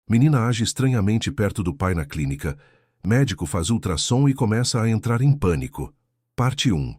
Menina age estranhamente perto do pai na clínica. Médico faz ultrassom e começa a entrar em pânico. Parte 1.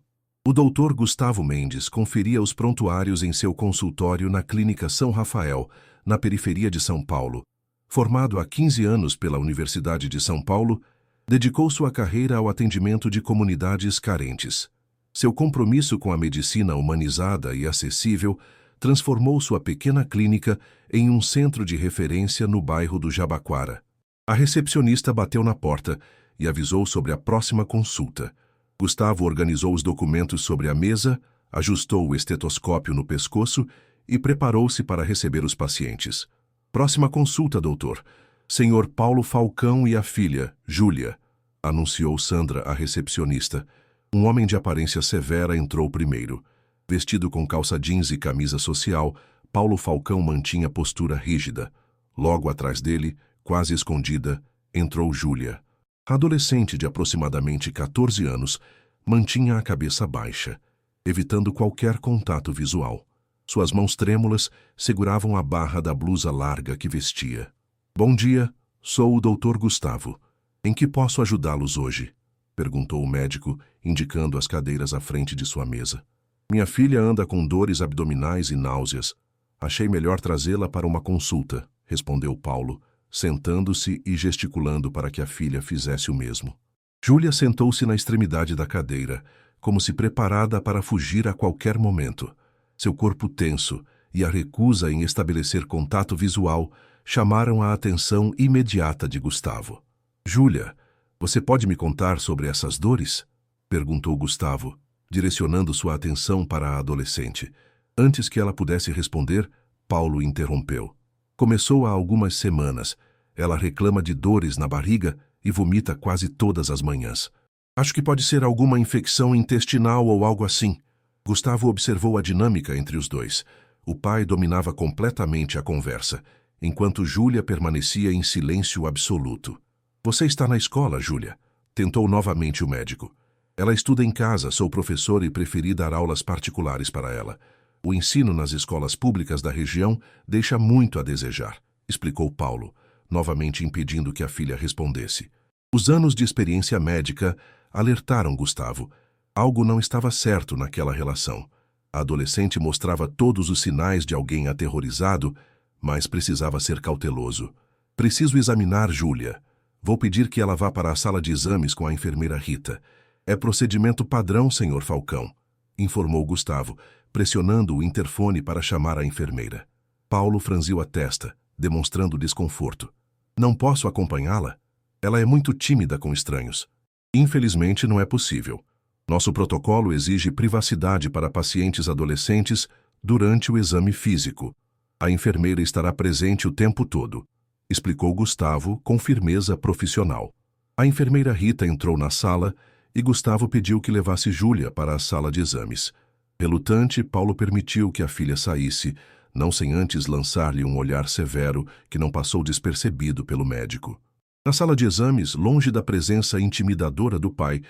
O doutor Gustavo Mendes conferia os prontuários em seu consultório na Clínica São Rafael, na periferia de São Paulo. Formado há 15 anos pela Universidade de São Paulo, dedicou sua carreira ao atendimento de comunidades carentes. Seu compromisso com a medicina humanizada e acessível transformou sua pequena clínica em um centro de referência no bairro do Jabaquara. A recepcionista bateu na porta e avisou sobre a próxima consulta. Gustavo organizou os documentos sobre a mesa, ajustou o estetoscópio no pescoço e preparou-se para receber os pacientes. Próxima consulta, doutor. Senhor Paulo Falcão e a filha, Júlia, anunciou Sandra, a recepcionista. Um homem de aparência severa entrou primeiro. Vestido com calça jeans e camisa social, Paulo Falcão mantinha postura rígida. Logo atrás dele, quase escondida, entrou Júlia. A adolescente de aproximadamente 14 anos mantinha a cabeça baixa, evitando qualquer contato visual. Suas mãos trêmulas seguravam a barra da blusa larga que vestia. Bom dia, sou o Dr. Gustavo. Em que posso ajudá-los hoje? Perguntou o médico, indicando as cadeiras à frente de sua mesa. Minha filha anda com dores abdominais e náuseas. Achei melhor trazê-la para uma consulta, respondeu Paulo, sentando-se e gesticulando para que a filha fizesse o mesmo. Júlia sentou-se na extremidade da cadeira, como se preparada para fugir a qualquer momento. Seu corpo tenso e a recusa em estabelecer contato visual chamaram a atenção imediata de Gustavo. Júlia, você pode me contar sobre essas dores? Perguntou Gustavo, direcionando sua atenção para a adolescente. Antes que ela pudesse responder, Paulo interrompeu. Começou há algumas semanas. Ela reclama de dores na barriga e vomita quase todas as manhãs. Acho que pode ser alguma infecção intestinal ou algo assim. Gustavo observou a dinâmica entre os dois. O pai dominava completamente a conversa, enquanto Júlia permanecia em silêncio absoluto. Você está na escola, Júlia? Tentou novamente o médico. Ela estuda em casa, sou professor e preferi dar aulas particulares para ela. O ensino nas escolas públicas da região deixa muito a desejar, explicou Paulo, novamente impedindo que a filha respondesse. Os anos de experiência médica alertaram Gustavo. Algo não estava certo naquela relação. A adolescente mostrava todos os sinais de alguém aterrorizado, mas precisava ser cauteloso. Preciso examinar Júlia. Vou pedir que ela vá para a sala de exames com a enfermeira Rita. É procedimento padrão, senhor Falcão, informou Gustavo, pressionando o interfone para chamar a enfermeira. Paulo franziu a testa, demonstrando desconforto. Não posso acompanhá-la? Ela é muito tímida com estranhos. Infelizmente não é possível. Nosso protocolo exige privacidade para pacientes adolescentes durante o exame físico. A enfermeira estará presente o tempo todo, explicou Gustavo com firmeza profissional. A enfermeira Rita entrou na sala e Gustavo pediu que levasse Júlia para a sala de exames. Relutante, Paulo permitiu que a filha saísse, não sem antes lançar-lhe um olhar severo que não passou despercebido pelo médico. Na sala de exames, longe da presença intimidadora do pai,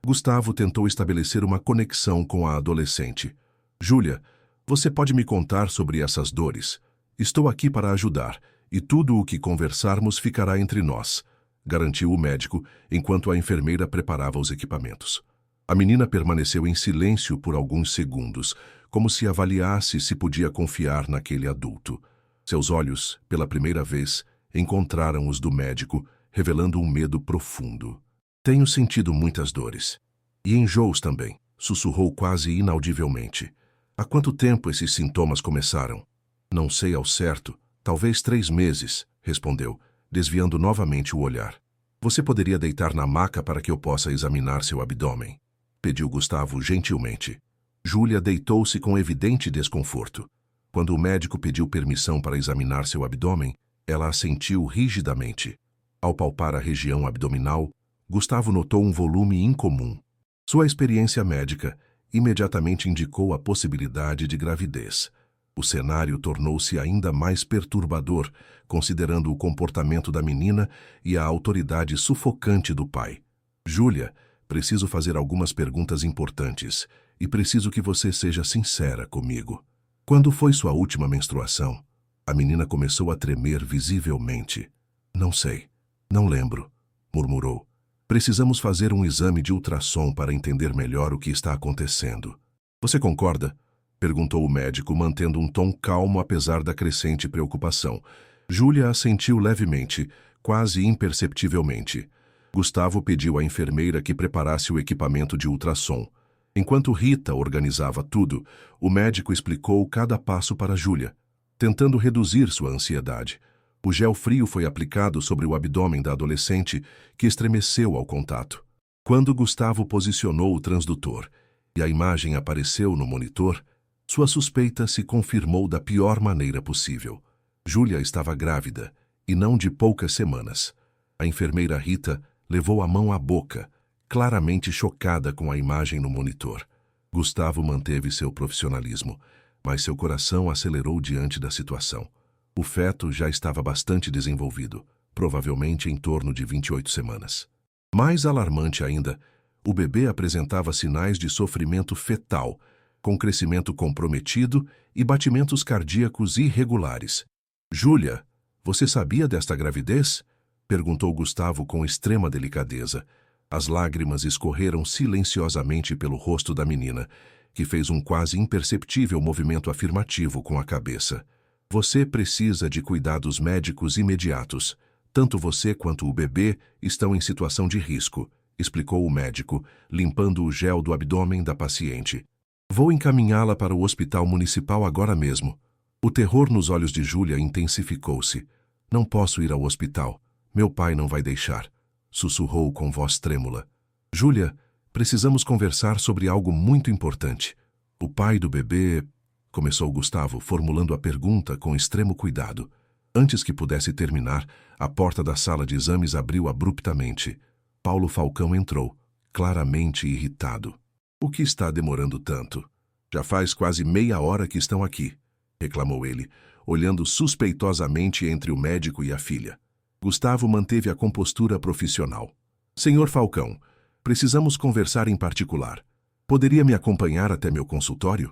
Gustavo tentou estabelecer uma conexão com a adolescente. Júlia, você pode me contar sobre essas dores? Estou aqui para ajudar, e tudo o que conversarmos ficará entre nós, garantiu o médico, enquanto a enfermeira preparava os equipamentos. A menina permaneceu em silêncio por alguns segundos, como se avaliasse se podia confiar naquele adulto. Seus olhos, pela primeira vez, encontraram os do médico, revelando um medo profundo. Tenho sentido muitas dores. E enjoos também, sussurrou quase inaudivelmente. Há quanto tempo esses sintomas começaram? Não sei ao certo, talvez 3 meses, respondeu, desviando novamente o olhar. Você poderia deitar na maca para que eu possa examinar seu abdômen? Pediu Gustavo gentilmente. Júlia deitou-se com evidente desconforto. Quando o médico pediu permissão para examinar seu abdômen, ela assentiu rigidamente. Ao palpar a região abdominal, Gustavo notou um volume incomum. Sua experiência médica imediatamente indicou a possibilidade de gravidez. O cenário tornou-se ainda mais perturbador, considerando o comportamento da menina e a autoridade sufocante do pai. Júlia, preciso fazer algumas perguntas importantes e preciso que você seja sincera comigo. Quando foi sua última menstruação? A menina começou a tremer visivelmente. Não sei. Não lembro, murmurou. Precisamos fazer um exame de ultrassom para entender melhor o que está acontecendo. Você concorda? Perguntou o médico, mantendo um tom calmo apesar da crescente preocupação. Júlia assentiu levemente, quase imperceptivelmente. Gustavo pediu à enfermeira que preparasse o equipamento de ultrassom. Enquanto Rita organizava tudo, o médico explicou cada passo para Júlia, tentando reduzir sua ansiedade. O gel frio foi aplicado sobre o abdômen da adolescente, que estremeceu ao contato. Quando Gustavo posicionou o transdutor e a imagem apareceu no monitor, sua suspeita se confirmou da pior maneira possível. Júlia estava grávida, e não de poucas semanas. A enfermeira Rita levou a mão à boca, claramente chocada com a imagem no monitor. Gustavo manteve seu profissionalismo, mas seu coração acelerou diante da situação. O feto já estava bastante desenvolvido, provavelmente em torno de 28 semanas. Mais alarmante ainda, o bebê apresentava sinais de sofrimento fetal, com crescimento comprometido e batimentos cardíacos irregulares. Júlia, você sabia desta gravidez? Perguntou Gustavo com extrema delicadeza. As lágrimas escorreram silenciosamente pelo rosto da menina, que fez um quase imperceptível movimento afirmativo com a cabeça. Você precisa de cuidados médicos imediatos. Tanto você quanto o bebê estão em situação de risco, explicou o médico, limpando o gel do abdômen da paciente. Vou encaminhá-la para o hospital municipal agora mesmo. O terror nos olhos de Júlia intensificou-se. Não posso ir ao hospital. Meu pai não vai deixar, sussurrou com voz trêmula. Júlia, precisamos conversar sobre algo muito importante. O pai do bebê... Começou Gustavo, formulando a pergunta com extremo cuidado. Antes que pudesse terminar, a porta da sala de exames abriu abruptamente. Paulo Falcão entrou, claramente irritado. O que está demorando tanto? Já faz quase meia hora que estão aqui, reclamou ele, olhando suspeitosamente entre o médico e a filha. Gustavo manteve a compostura profissional. Senhor Falcão, precisamos conversar em particular. Poderia me acompanhar até meu consultório?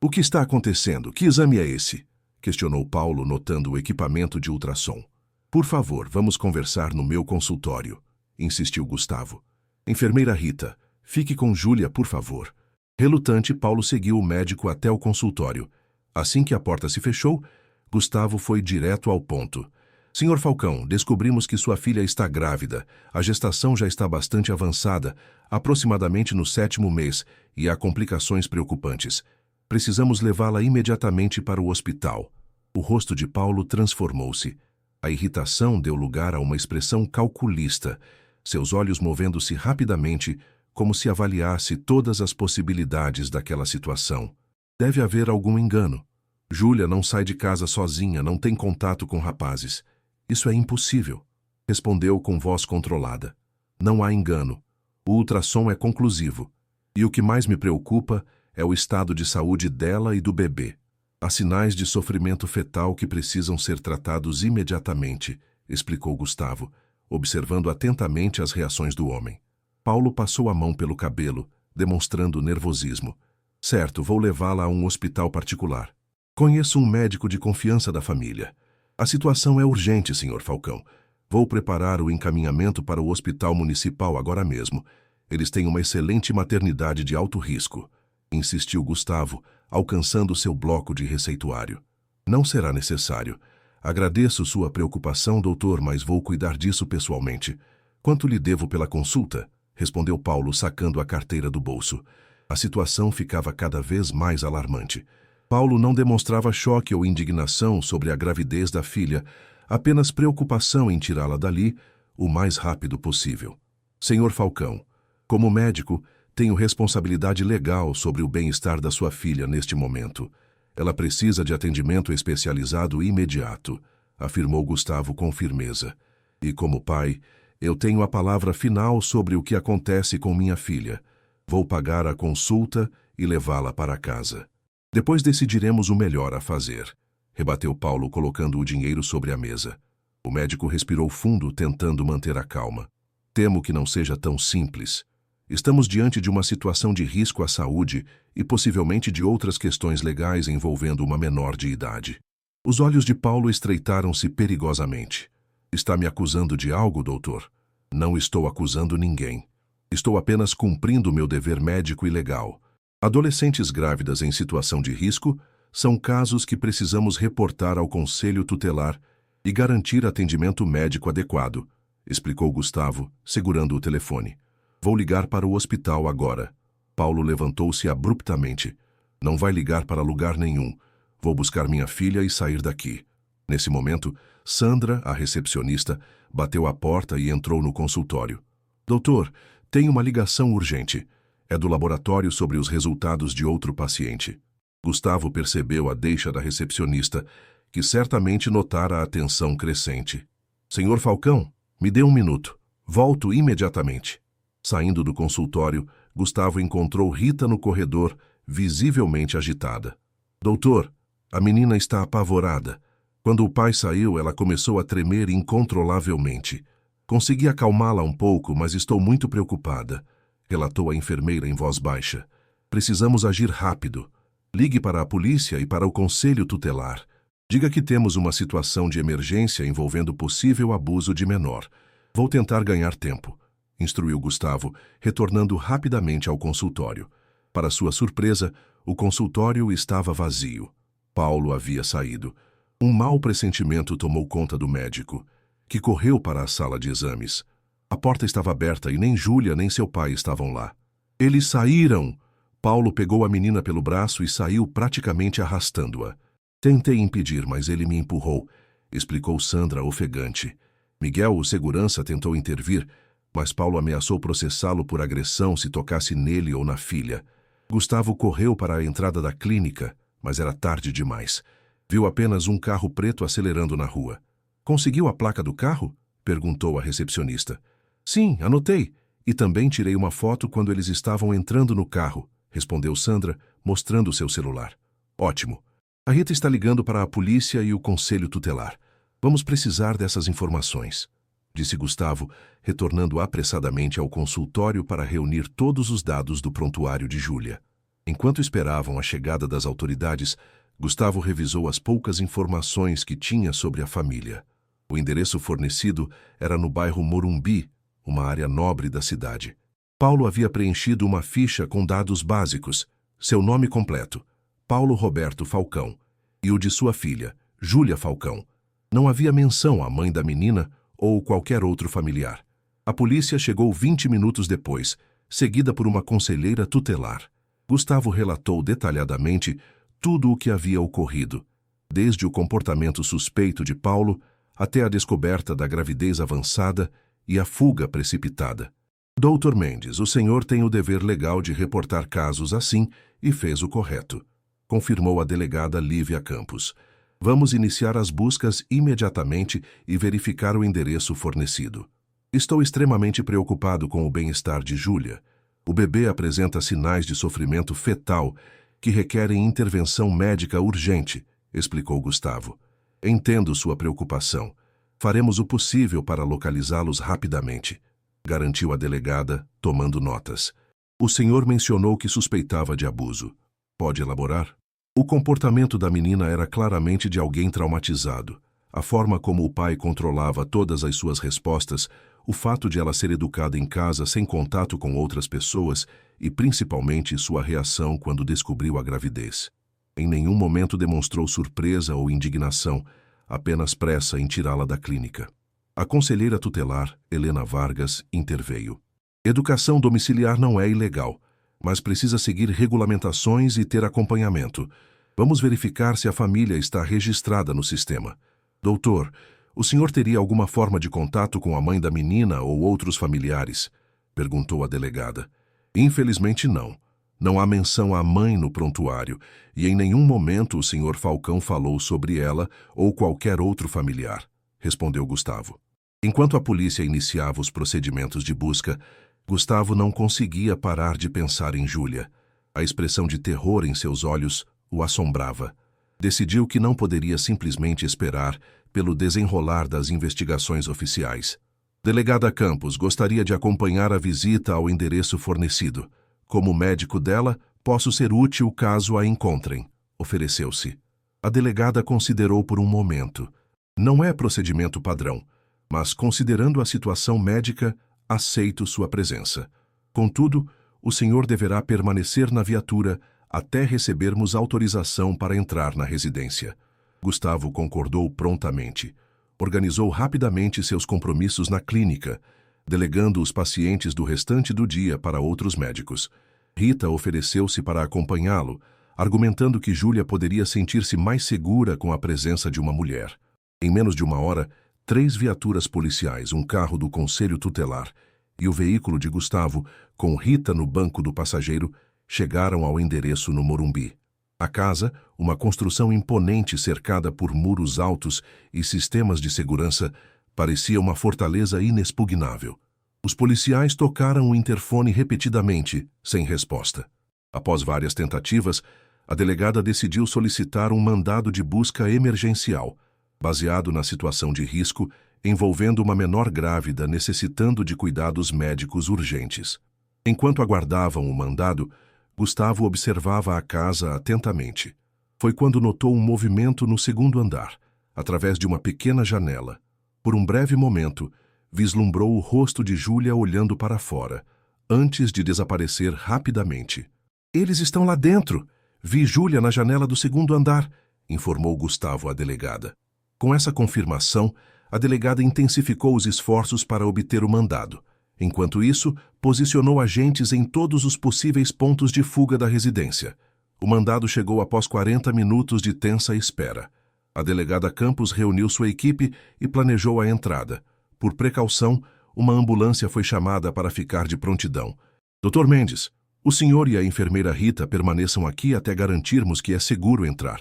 O que está acontecendo? Que exame é esse? Questionou Paulo, notando o equipamento de ultrassom. Por favor, vamos conversar no meu consultório, insistiu Gustavo. Enfermeira Rita, fique com Júlia, por favor. Relutante, Paulo seguiu o médico até o consultório. Assim que a porta se fechou, Gustavo foi direto ao ponto. Senhor Falcão, descobrimos que sua filha está grávida. A gestação já está bastante avançada, aproximadamente no 7º mês, e há complicações preocupantes. Precisamos levá-la imediatamente para o hospital. O rosto de Paulo transformou-se. A irritação deu lugar a uma expressão calculista, seus olhos movendo-se rapidamente, como se avaliasse todas as possibilidades daquela situação. Deve haver algum engano. Júlia não sai de casa sozinha, não tem contato com rapazes. Isso é impossível, respondeu com voz controlada. Não há engano. O ultrassom é conclusivo. E o que mais me preocupa é o estado de saúde dela e do bebê. Há sinais de sofrimento fetal que precisam ser tratados imediatamente, explicou Gustavo, observando atentamente as reações do homem. Paulo passou a mão pelo cabelo, demonstrando nervosismo. Certo, vou levá-la a um hospital particular. Conheço um médico de confiança da família. A situação é urgente, senhor Falcão. Vou preparar o encaminhamento para o hospital municipal agora mesmo. Eles têm uma excelente maternidade de alto risco, insistiu Gustavo, alcançando seu bloco de receituário. Não será necessário. Agradeço sua preocupação, doutor, mas vou cuidar disso pessoalmente. Quanto lhe devo pela consulta? Respondeu Paulo, sacando a carteira do bolso. A situação ficava cada vez mais alarmante. Paulo não demonstrava choque ou indignação sobre a gravidez da filha, apenas preocupação em tirá-la dali o mais rápido possível. Senhor Falcão, como médico, tenho responsabilidade legal sobre o bem-estar da sua filha neste momento. Ela precisa de atendimento especializado imediato, afirmou Gustavo com firmeza. E como pai, eu tenho a palavra final sobre o que acontece com minha filha. Vou pagar a consulta e levá-la para casa. Depois decidiremos o melhor a fazer, rebateu Paulo, colocando o dinheiro sobre a mesa. O médico respirou fundo, tentando manter a calma. Temo que não seja tão simples. Estamos diante de uma situação de risco à saúde e possivelmente de outras questões legais envolvendo uma menor de idade. Os olhos de Paulo estreitaram-se perigosamente. Está me acusando de algo, doutor? Não estou acusando ninguém. Estou apenas cumprindo meu dever médico e legal. Adolescentes grávidas em situação de risco são casos que precisamos reportar ao Conselho Tutelar e garantir atendimento médico adequado, explicou Gustavo, segurando o telefone. Vou ligar para o hospital agora. Paulo levantou-se abruptamente. Não vai ligar para lugar nenhum. Vou buscar minha filha e sair daqui. Nesse momento, Sandra, a recepcionista, bateu à porta e entrou no consultório. Doutor, tenho uma ligação urgente. É do laboratório sobre os resultados de outro paciente. Gustavo percebeu a deixa da recepcionista, que certamente notara a atenção crescente. Senhor Falcão, me dê 1 minuto. Volto imediatamente. Saindo do consultório, Gustavo encontrou Rita no corredor, visivelmente agitada. Doutor, a menina está apavorada. Quando o pai saiu, ela começou a tremer incontrolavelmente. Consegui acalmá-la um pouco, mas estou muito preocupada, relatou a enfermeira em voz baixa. Precisamos agir rápido. Ligue para a polícia e para o Conselho Tutelar. Diga que temos uma situação de emergência envolvendo possível abuso de menor. Vou tentar ganhar tempo, instruiu Gustavo, retornando rapidamente ao consultório. Para sua surpresa, o consultório estava vazio. Paulo havia saído. Um mau pressentimento tomou conta do médico, que correu para a sala de exames. A porta estava aberta e nem Júlia nem seu pai estavam lá. Eles saíram! Paulo pegou a menina pelo braço e saiu praticamente arrastando-a. Tentei impedir, mas ele me empurrou, explicou Sandra ofegante. Miguel, o segurança, tentou intervir, mas Paulo ameaçou processá-lo por agressão se tocasse nele ou na filha. Gustavo correu para a entrada da clínica, mas era tarde demais. Viu apenas um carro preto acelerando na rua. Conseguiu a placa do carro? Perguntou a recepcionista. Sim, anotei. E também tirei uma foto quando eles estavam entrando no carro, respondeu Sandra, mostrando seu celular. Ótimo. A Rita está ligando para a polícia e o Conselho Tutelar. Vamos precisar dessas informações, disse Gustavo, retornando apressadamente ao consultório para reunir todos os dados do prontuário de Júlia. Enquanto esperavam a chegada das autoridades, Gustavo revisou as poucas informações que tinha sobre a família. O endereço fornecido era no bairro Morumbi, uma área nobre da cidade. Paulo havia preenchido uma ficha com dados básicos, seu nome completo, Paulo Roberto Falcão, e o de sua filha, Júlia Falcão. Não havia menção à mãe da menina ou qualquer outro familiar. A polícia chegou 20 minutos depois, seguida por uma conselheira tutelar. Gustavo relatou detalhadamente tudo o que havia ocorrido, desde o comportamento suspeito de Paulo até a descoberta da gravidez avançada e a fuga precipitada. Dr. Mendes, o senhor tem o dever legal de reportar casos assim e fez o correto, confirmou a delegada Lívia Campos. Vamos iniciar as buscas imediatamente e verificar o endereço fornecido. Estou extremamente preocupado com o bem-estar de Júlia. O bebê apresenta sinais de sofrimento fetal que requerem intervenção médica urgente, explicou Gustavo. Entendo sua preocupação. Faremos o possível para localizá-los rapidamente, garantiu a delegada, tomando notas. O senhor mencionou que suspeitava de abuso. Pode elaborar? O comportamento da menina era claramente de alguém traumatizado. A forma como o pai controlava todas as suas respostas, o fato de ela ser educada em casa sem contato com outras pessoas e principalmente sua reação quando descobriu a gravidez. Em nenhum momento demonstrou surpresa ou indignação, apenas pressa em tirá-la da clínica. A conselheira tutelar, Helena Vargas, interveio. Educação domiciliar não é ilegal, mas precisa seguir regulamentações e ter acompanhamento. Vamos verificar se a família está registrada no sistema. Doutor, o senhor teria alguma forma de contato com a mãe da menina ou outros familiares? Perguntou a delegada. Infelizmente não. Não há menção à mãe no prontuário e em nenhum momento o senhor Falcão falou sobre ela ou qualquer outro familiar, respondeu Gustavo. Enquanto a polícia iniciava os procedimentos de busca, Gustavo não conseguia parar de pensar em Júlia. A expressão de terror em seus olhos o assombrava. Decidiu que não poderia simplesmente esperar pelo desenrolar das investigações oficiais. Delegada Campos gostaria de acompanhar a visita ao endereço fornecido. Como médico dela, posso ser útil caso a encontrem, ofereceu-se. A delegada considerou por um momento. Não é procedimento padrão, mas, considerando a situação médica, aceito sua presença. Contudo, o senhor deverá permanecer na viatura até recebermos autorização para entrar na residência. Gustavo concordou prontamente. Organizou rapidamente seus compromissos na clínica, delegando os pacientes do restante do dia para outros médicos. Rita ofereceu-se para acompanhá-lo, argumentando que Júlia poderia sentir-se mais segura com a presença de uma mulher. Em menos de uma hora, 3 viaturas policiais, um carro do Conselho Tutelar e o veículo de Gustavo, com Rita no banco do passageiro, chegaram ao endereço no Morumbi. A casa, uma construção imponente cercada por muros altos e sistemas de segurança, parecia uma fortaleza inexpugnável. Os policiais tocaram o interfone repetidamente, sem resposta. Após várias tentativas, a delegada decidiu solicitar um mandado de busca emergencial, baseado na situação de risco envolvendo uma menor grávida necessitando de cuidados médicos urgentes. Enquanto aguardavam o mandado, Gustavo observava a casa atentamente. Foi quando notou um movimento no segundo andar, através de uma pequena janela. Por um breve momento, vislumbrou o rosto de Júlia olhando para fora, antes de desaparecer rapidamente. "Eles estão lá dentro! Vi Júlia na janela do segundo andar", informou Gustavo à delegada. Com essa confirmação, a delegada intensificou os esforços para obter o mandado. Enquanto isso, posicionou agentes em todos os possíveis pontos de fuga da residência. O mandado chegou após 40 minutos de tensa espera. A delegada Campos reuniu sua equipe e planejou a entrada. Por precaução, uma ambulância foi chamada para ficar de prontidão. "Dr. Mendes, o senhor e a enfermeira Rita permaneçam aqui até garantirmos que é seguro entrar",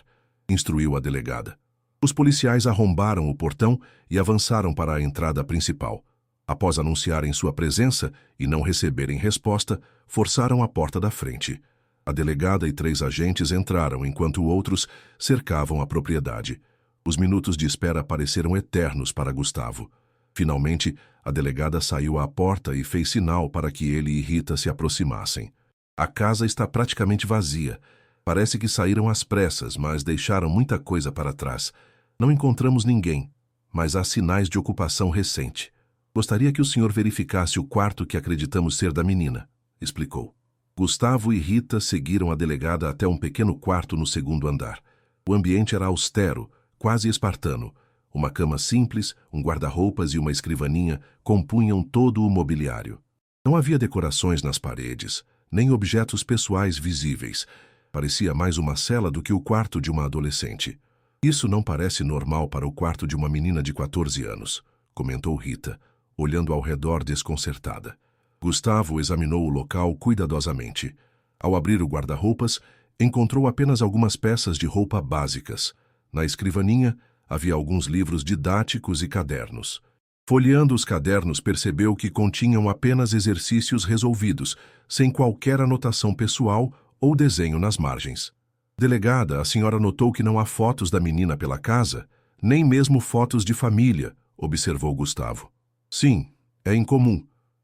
instruiu a delegada. Os policiais arrombaram o portão e avançaram para a entrada principal. Após anunciarem sua presença e não receberem resposta, forçaram a porta da frente. A delegada e 3 agentes entraram, enquanto outros cercavam a propriedade. Os minutos de espera pareceram eternos para Gustavo. Finalmente, a delegada saiu à porta e fez sinal para que ele e Rita se aproximassem. "A casa está praticamente vazia. Parece que saíram às pressas, mas deixaram muita coisa para trás. Não encontramos ninguém, mas há sinais de ocupação recente. Gostaria que o senhor verificasse o quarto que acreditamos ser da menina", explicou. Gustavo e Rita seguiram a delegada até um pequeno quarto no segundo andar. O ambiente era austero, quase espartano. Uma cama simples, um guarda-roupas e uma escrivaninha compunham todo o mobiliário. Não havia decorações nas paredes, nem objetos pessoais visíveis. Parecia mais uma cela do que o quarto de uma adolescente. "Isso não parece normal para o quarto de uma menina de 14 anos", comentou Rita, olhando ao redor desconcertada. Gustavo examinou o local cuidadosamente. Ao abrir o guarda-roupas, encontrou apenas algumas peças de roupa básicas. Na escrivaninha, havia alguns livros didáticos e cadernos. Folheando os cadernos, percebeu que continham apenas exercícios resolvidos, sem qualquer anotação pessoal ou desenho nas margens. "Delegada, a senhora notou que não há fotos da menina pela casa, nem mesmo fotos de família", observou Gustavo. "Sim, é incomum.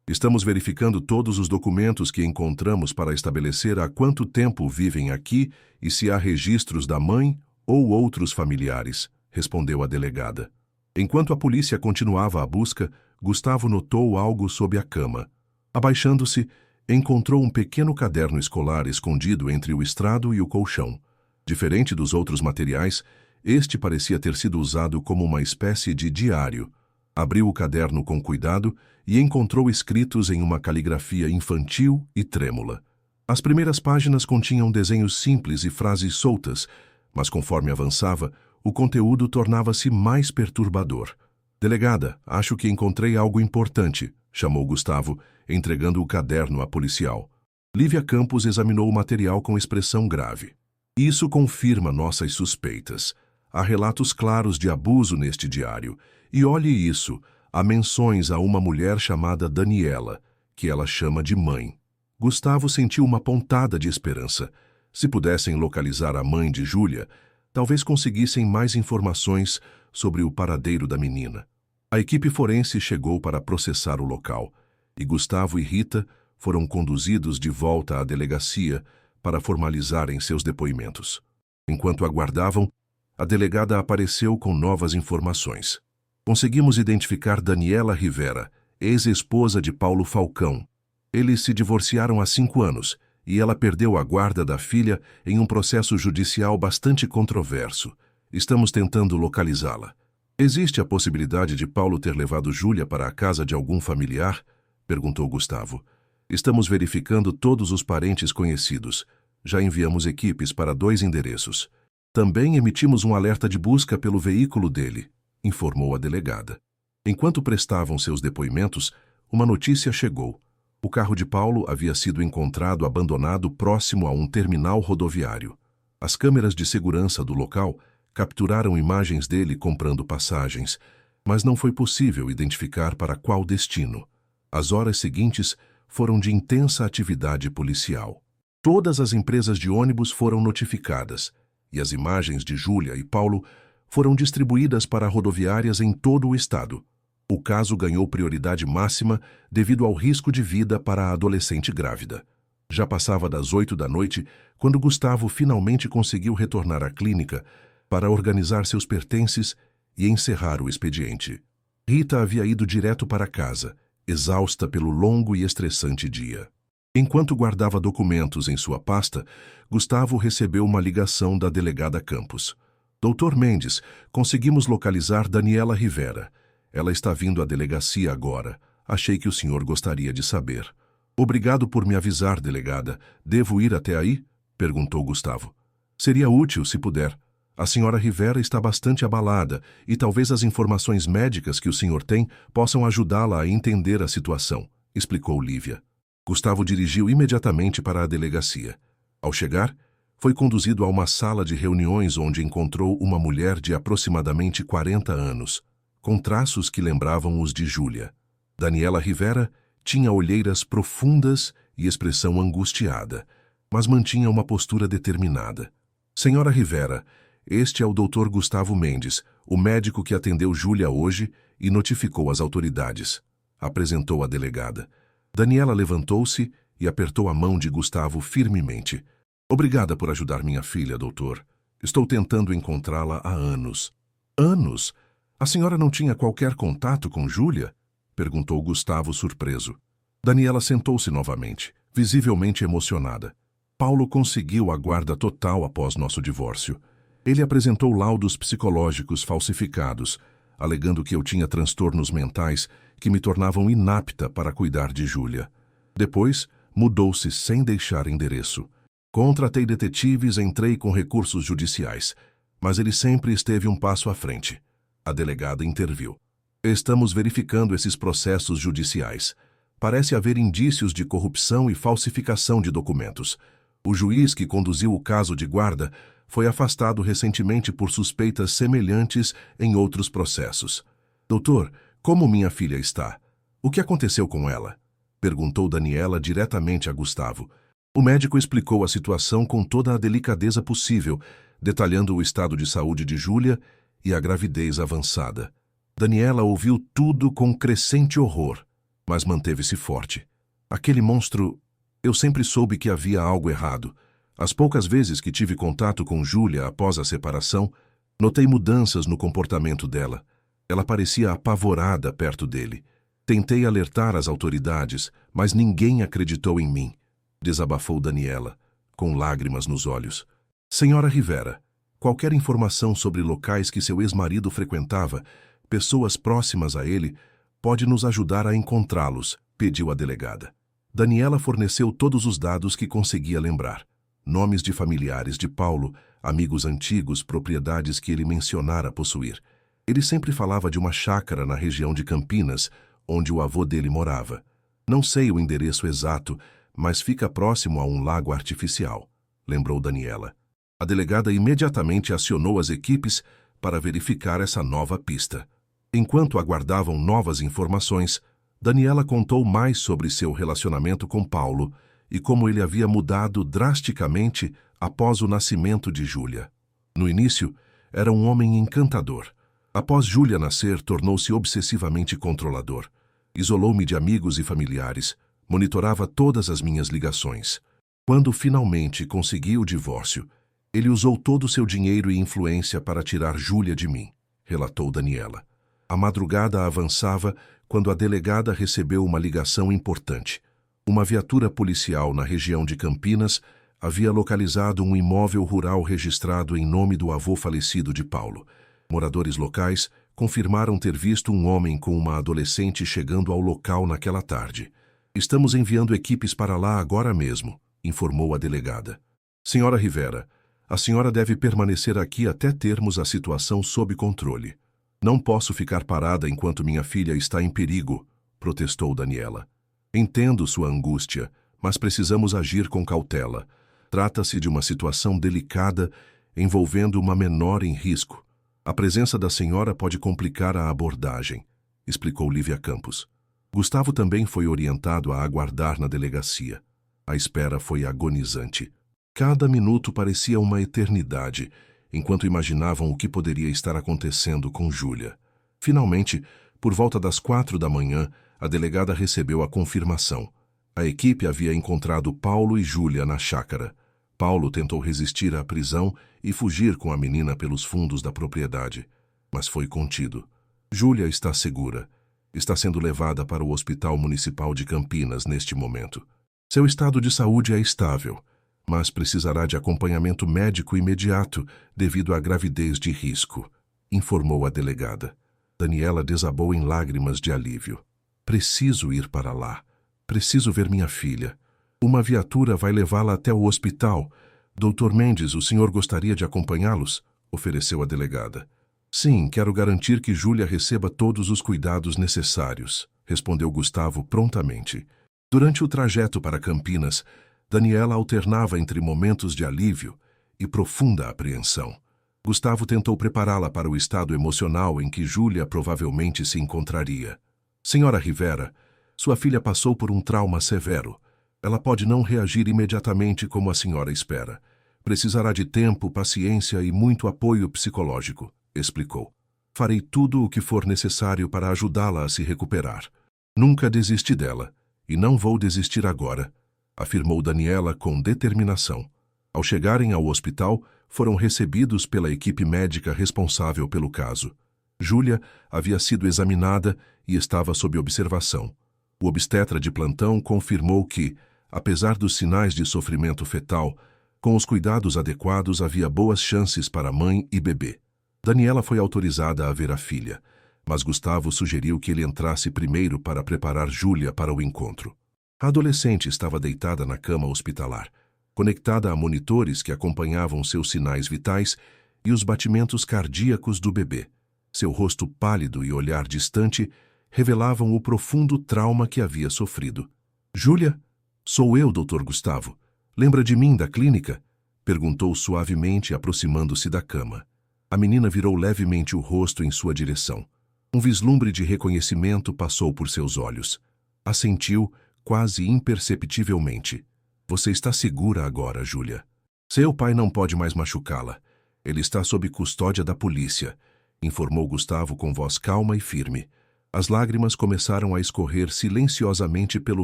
Estamos verificando todos os documentos que encontramos para estabelecer há quanto tempo vivem aqui e se há registros da mãe ou outros familiares", respondeu a delegada. Enquanto a polícia continuava a busca, Gustavo notou algo sob a cama. Abaixando-se, encontrou um pequeno caderno escolar escondido entre o estrado e o colchão. Diferente dos outros materiais, este parecia ter sido usado como uma espécie de diário. Abriu o caderno com cuidado e encontrou escritos em uma caligrafia infantil e trêmula. As primeiras páginas continham desenhos simples e frases soltas, mas conforme avançava, o conteúdo tornava-se mais perturbador. "Delegada, acho que encontrei algo importante", chamou Gustavo, entregando o caderno à policial. Lívia Campos examinou o material com expressão grave. "Isso confirma nossas suspeitas. Há relatos claros de abuso neste diário. E olhe isso, há menções a uma mulher chamada Daniela, que ela chama de mãe." Gustavo sentiu uma pontada de esperança. Se pudessem localizar a mãe de Júlia, talvez conseguissem mais informações sobre o paradeiro da menina. A equipe forense chegou para processar o local, e Gustavo e Rita foram conduzidos de volta à delegacia para formalizarem seus depoimentos. Enquanto aguardavam, a delegada apareceu com novas informações. Conseguimos identificar Daniela Rivera, ex-esposa de Paulo Falcão. Eles se divorciaram há 5 anos e ela perdeu a guarda da filha em um processo judicial bastante controverso. Estamos tentando localizá-la. Existe a possibilidade de Paulo ter levado Júlia para a casa de algum familiar? Perguntou Gustavo. Estamos verificando todos os parentes conhecidos. Já enviamos equipes para 2 endereços. Também emitimos um alerta de busca pelo veículo dele, informou a delegada. Enquanto prestavam seus depoimentos, uma notícia chegou. O carro de Paulo havia sido encontrado abandonado próximo a um terminal rodoviário. As câmeras de segurança do local capturaram imagens dele comprando passagens, mas não foi possível identificar para qual destino. As horas seguintes foram de intensa atividade policial. Todas as empresas de ônibus foram notificadas, e as imagens de Júlia e Paulo foram distribuídas para rodoviárias em todo o estado. O caso ganhou prioridade máxima devido ao risco de vida para a adolescente grávida. Já passava das 8 da noite quando Gustavo finalmente conseguiu retornar à clínica para organizar seus pertences e encerrar o expediente. Rita havia ido direto para casa, exausta pelo longo e estressante dia. Enquanto guardava documentos em sua pasta, Gustavo recebeu uma ligação da delegada Campos. Doutor Mendes, conseguimos localizar Daniela Rivera. Ela está vindo à delegacia agora. Achei que o senhor gostaria de saber. Obrigado por me avisar, delegada. Devo ir até aí? Perguntou Gustavo. Seria útil se puder. A senhora Rivera está bastante abalada e talvez as informações médicas que o senhor tem possam ajudá-la a entender a situação, explicou Lívia. Gustavo dirigiu imediatamente para a delegacia. Ao chegar, foi conduzido a uma sala de reuniões onde encontrou uma mulher de aproximadamente 40 anos, com traços que lembravam os de Júlia. Daniela Rivera tinha olheiras profundas e expressão angustiada, mas mantinha uma postura determinada. Senhora Rivera, este é o Dr. Gustavo Mendes, o médico que atendeu Júlia hoje e notificou as autoridades, apresentou a delegada. Daniela levantou-se e apertou a mão de Gustavo firmemente. Obrigada por ajudar minha filha, doutor. Estou tentando encontrá-la há anos. Anos? A senhora não tinha qualquer contato com Júlia? Perguntou Gustavo surpreso. Daniela sentou-se novamente, visivelmente emocionada. Paulo conseguiu a guarda total após nosso divórcio. Ele apresentou laudos psicológicos falsificados, alegando que eu tinha transtornos mentais que me tornavam inapta para cuidar de Júlia. Depois, mudou-se sem deixar endereço. Contratei detetives e entrei com recursos judiciais, mas ele sempre esteve um passo à frente. A delegada interviu. Estamos verificando esses processos judiciais. Parece haver indícios de corrupção e falsificação de documentos. O juiz que conduziu o caso de guarda foi afastado recentemente por suspeitas semelhantes em outros processos. Doutor, como minha filha está? O que aconteceu com ela? Perguntou Daniela diretamente a Gustavo. O médico explicou a situação com toda a delicadeza possível, detalhando o estado de saúde de Júlia e a gravidez avançada. Daniela ouviu tudo com crescente horror, mas manteve-se forte. Aquele monstro... Eu sempre soube que havia algo errado. As poucas vezes que tive contato com Júlia após a separação, notei mudanças no comportamento dela. Ela parecia apavorada perto dele. Tentei alertar as autoridades, mas ninguém acreditou em mim, desabafou Daniela, com lágrimas nos olhos. Senhora Rivera, qualquer informação sobre locais que seu ex-marido frequentava, pessoas próximas a ele, pode nos ajudar a encontrá-los, pediu a delegada. Daniela forneceu todos os dados que conseguia lembrar. Nomes de familiares de Paulo, amigos antigos, propriedades que ele mencionara possuir. Ele sempre falava de uma chácara na região de Campinas, onde o avô dele morava. Não sei o endereço exato, mas fica próximo a um lago artificial, lembrou Daniela. A delegada imediatamente acionou as equipes para verificar essa nova pista. Enquanto aguardavam novas informações, Daniela contou mais sobre seu relacionamento com Paulo e como ele havia mudado drasticamente após o nascimento de Júlia. No início, era um homem encantador. Após Júlia nascer, tornou-se obsessivamente controlador. Isolou-me de amigos e familiares, monitorava todas as minhas ligações. Quando finalmente consegui o divórcio, ele usou todo o seu dinheiro e influência para tirar Júlia de mim, relatou Daniela. A madrugada avançava quando a delegada recebeu uma ligação importante. Uma viatura policial na região de Campinas havia localizado um imóvel rural registrado em nome do avô falecido de Paulo. Moradores locais confirmaram ter visto um homem com uma adolescente chegando ao local naquela tarde. Estamos enviando equipes para lá agora mesmo, informou a delegada. Senhora Rivera, a senhora deve permanecer aqui até termos a situação sob controle. Não posso ficar parada enquanto minha filha está em perigo, protestou Daniela. Entendo sua angústia, mas precisamos agir com cautela. Trata-se de uma situação delicada envolvendo uma menor em risco. A presença da senhora pode complicar a abordagem, explicou Lívia Campos. Gustavo também foi orientado a aguardar na delegacia. A espera foi agonizante. Cada minuto parecia uma eternidade, enquanto imaginavam o que poderia estar acontecendo com Júlia. Finalmente, por volta das 4 da manhã, a delegada recebeu a confirmação. A equipe havia encontrado Paulo e Júlia na chácara. Paulo tentou resistir à prisão e fugir com a menina pelos fundos da propriedade, mas foi contido. Júlia está segura. Está sendo levada para o Hospital Municipal de Campinas neste momento. Seu estado de saúde é estável, mas precisará de acompanhamento médico imediato devido à gravidez de risco, informou a delegada. Daniela desabou em lágrimas de alívio. Preciso ir para lá. Preciso ver minha filha. Uma viatura vai levá-la até o hospital. Doutor Mendes, o senhor gostaria de acompanhá-los? Ofereceu a delegada. Sim, quero garantir que Júlia receba todos os cuidados necessários, respondeu Gustavo prontamente. Durante o trajeto para Campinas, Daniela alternava entre momentos de alívio e profunda apreensão. Gustavo tentou prepará-la para o estado emocional em que Júlia provavelmente se encontraria. Senhora Rivera, sua filha passou por um trauma severo. Ela pode não reagir imediatamente como a senhora espera. Precisará de tempo, paciência e muito apoio psicológico, explicou. Farei tudo o que for necessário para ajudá-la a se recuperar. Nunca desisti dela, e não vou desistir agora, afirmou Daniela com determinação. Ao chegarem ao hospital, foram recebidos pela equipe médica responsável pelo caso. Júlia havia sido examinada e estava sob observação. O obstetra de plantão confirmou que, apesar dos sinais de sofrimento fetal, com os cuidados adequados havia boas chances para mãe e bebê. Daniela foi autorizada a ver a filha, mas Gustavo sugeriu que ele entrasse primeiro para preparar Júlia para o encontro. A adolescente estava deitada na cama hospitalar, conectada a monitores que acompanhavam seus sinais vitais e os batimentos cardíacos do bebê. Seu rosto pálido e olhar distante revelavam o profundo trauma que havia sofrido. Júlia? Sou eu, Dr. Gustavo. Lembra de mim da clínica? Perguntou suavemente, aproximando-se da cama. A menina virou levemente o rosto em sua direção. Um vislumbre de reconhecimento passou por seus olhos. Assentiu, quase imperceptivelmente. Você está segura agora, Júlia. Seu pai não pode mais machucá-la. Ele está sob custódia da polícia, informou Gustavo com voz calma e firme. As lágrimas começaram a escorrer silenciosamente pelo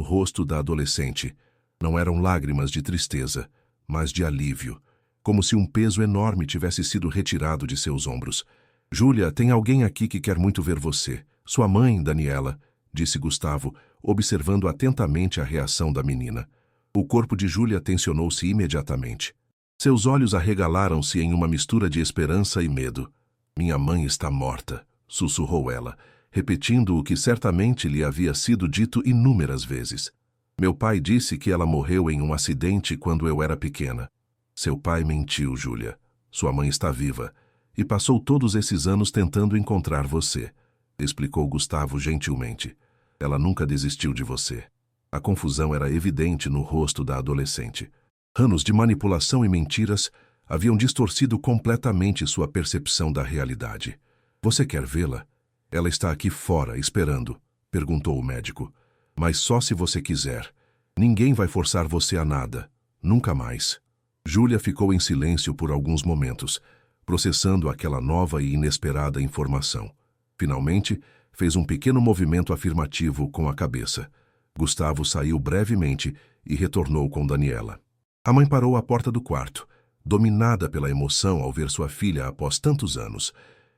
rosto da adolescente. Não eram lágrimas de tristeza, mas de alívio, como se um peso enorme tivesse sido retirado de seus ombros. Júlia, tem alguém aqui que quer muito ver você. Sua mãe, Daniela, disse Gustavo, observando atentamente a reação da menina. O corpo de Júlia tensionou-se imediatamente. Seus olhos arregalaram-se em uma mistura de esperança e medo. Minha mãe está morta, sussurrou ela, repetindo o que certamente lhe havia sido dito inúmeras vezes. Meu pai disse que ela morreu em um acidente quando eu era pequena. Seu pai mentiu, Júlia. Sua mãe está viva e passou todos esses anos tentando encontrar você, explicou Gustavo gentilmente. Ela nunca desistiu de você. A confusão era evidente no rosto da adolescente. Anos de manipulação e mentiras haviam distorcido completamente sua percepção da realidade. Você quer vê-la? Ela está aqui fora, esperando, perguntou o médico. Mas só se você quiser. Ninguém vai forçar você a nada. Nunca mais. Júlia ficou em silêncio por alguns momentos, processando aquela nova e inesperada informação. Finalmente, fez um pequeno movimento afirmativo com a cabeça. Gustavo saiu brevemente e retornou com Daniela. A mãe parou à porta do quarto, dominada pela emoção ao ver sua filha após tantos anos.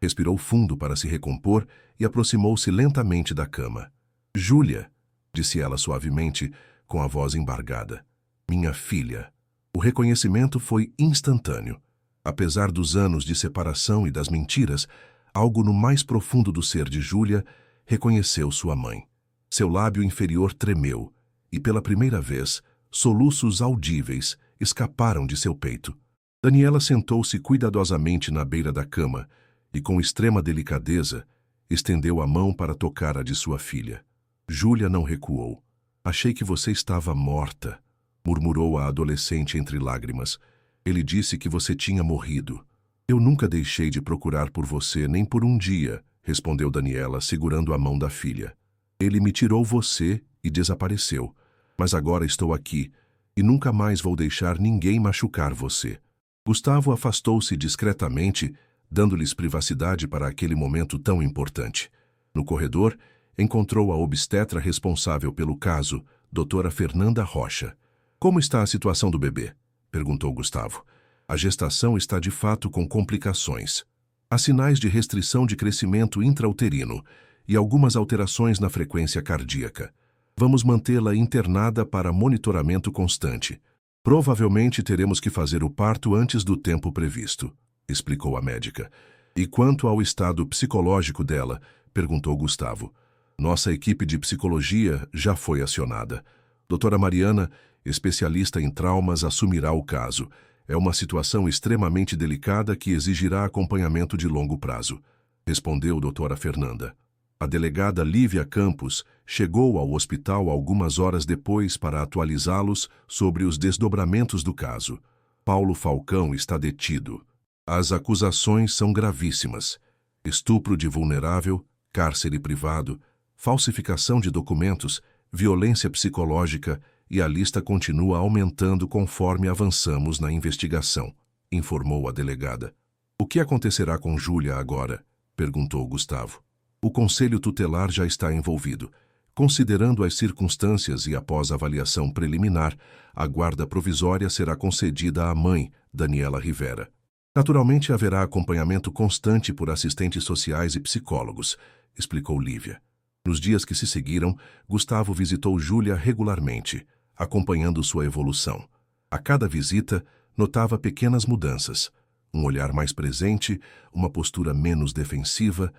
Respirou fundo para se recompor e aproximou-se lentamente da cama. Júlia, disse ela suavemente, com a voz embargada. Minha filha. O reconhecimento foi instantâneo. Apesar dos anos de separação e das mentiras, algo no mais profundo do ser de Júlia reconheceu sua mãe. Seu lábio inferior tremeu e, pela primeira vez, soluços audíveis escaparam de seu peito. Daniela sentou-se cuidadosamente na beira da cama e, com extrema delicadeza, estendeu a mão para tocar a de sua filha. Júlia não recuou. Achei que você estava morta, murmurou a adolescente entre lágrimas. Ele disse que você tinha morrido. Eu nunca deixei de procurar por você nem por um dia, respondeu Daniela, segurando a mão da filha. Ele me tirou você e desapareceu. Mas agora estou aqui e nunca mais vou deixar ninguém machucar você. Gustavo afastou-se discretamente, dando-lhes privacidade para aquele momento tão importante. No corredor, encontrou a obstetra responsável pelo caso, doutora Fernanda Rocha. Como está a situação do bebê? Perguntou Gustavo. A gestação está de fato com complicações. Há sinais de restrição de crescimento intrauterino e algumas alterações na frequência cardíaca. Vamos mantê-la internada para monitoramento constante. Provavelmente teremos que fazer o parto antes do tempo previsto, explicou a médica. E quanto ao estado psicológico dela? Perguntou Gustavo. Nossa equipe de psicologia já foi acionada. Doutora Mariana, especialista em traumas, assumirá o caso. É uma situação extremamente delicada que exigirá acompanhamento de longo prazo, respondeu doutora Fernanda. A delegada Lívia Campos chegou ao hospital algumas horas depois para atualizá-los sobre os desdobramentos do caso. Paulo Falcão está detido. As acusações são gravíssimas. Estupro de vulnerável, cárcere privado, falsificação de documentos, violência psicológica e a lista continua aumentando conforme avançamos na investigação, informou a delegada. O que acontecerá com Júlia agora? Perguntou Gustavo. O Conselho Tutelar já está envolvido. Considerando as circunstâncias e após avaliação preliminar, a guarda provisória será concedida à mãe, Daniela Rivera. Naturalmente haverá acompanhamento constante por assistentes sociais e psicólogos, explicou Lívia. Nos dias que se seguiram, Gustavo visitou Júlia regularmente, acompanhando sua evolução. A cada visita, notava pequenas mudanças. Um olhar mais presente, uma postura menos defensiva,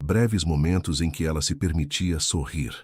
breves momentos em que ela se permitia sorrir.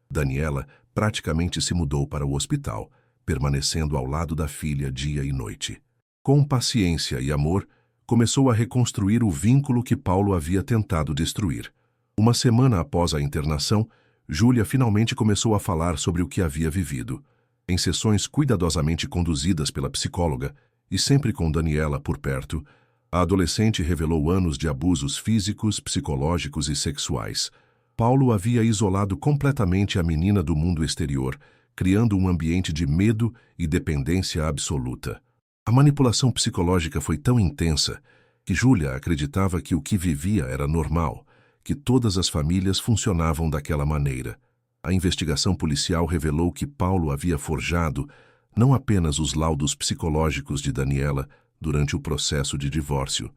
Daniela praticamente se mudou para o hospital, permanecendo ao lado da filha dia e noite. Com paciência e amor, começou a reconstruir o vínculo que Paulo havia tentado destruir. Uma semana após a internação, Júlia finalmente começou a falar sobre o que havia vivido. Em sessões cuidadosamente conduzidas pela psicóloga, e sempre com Daniela por perto, a adolescente revelou anos de abusos físicos, psicológicos e sexuais. Paulo havia isolado completamente a menina do mundo exterior, criando um ambiente de medo e dependência absoluta. A manipulação psicológica foi tão intensa que Júlia acreditava que o que vivia era normal, que todas as famílias funcionavam daquela maneira. A investigação policial revelou que Paulo havia forjado não apenas os laudos psicológicos de Daniela durante o processo de divórcio,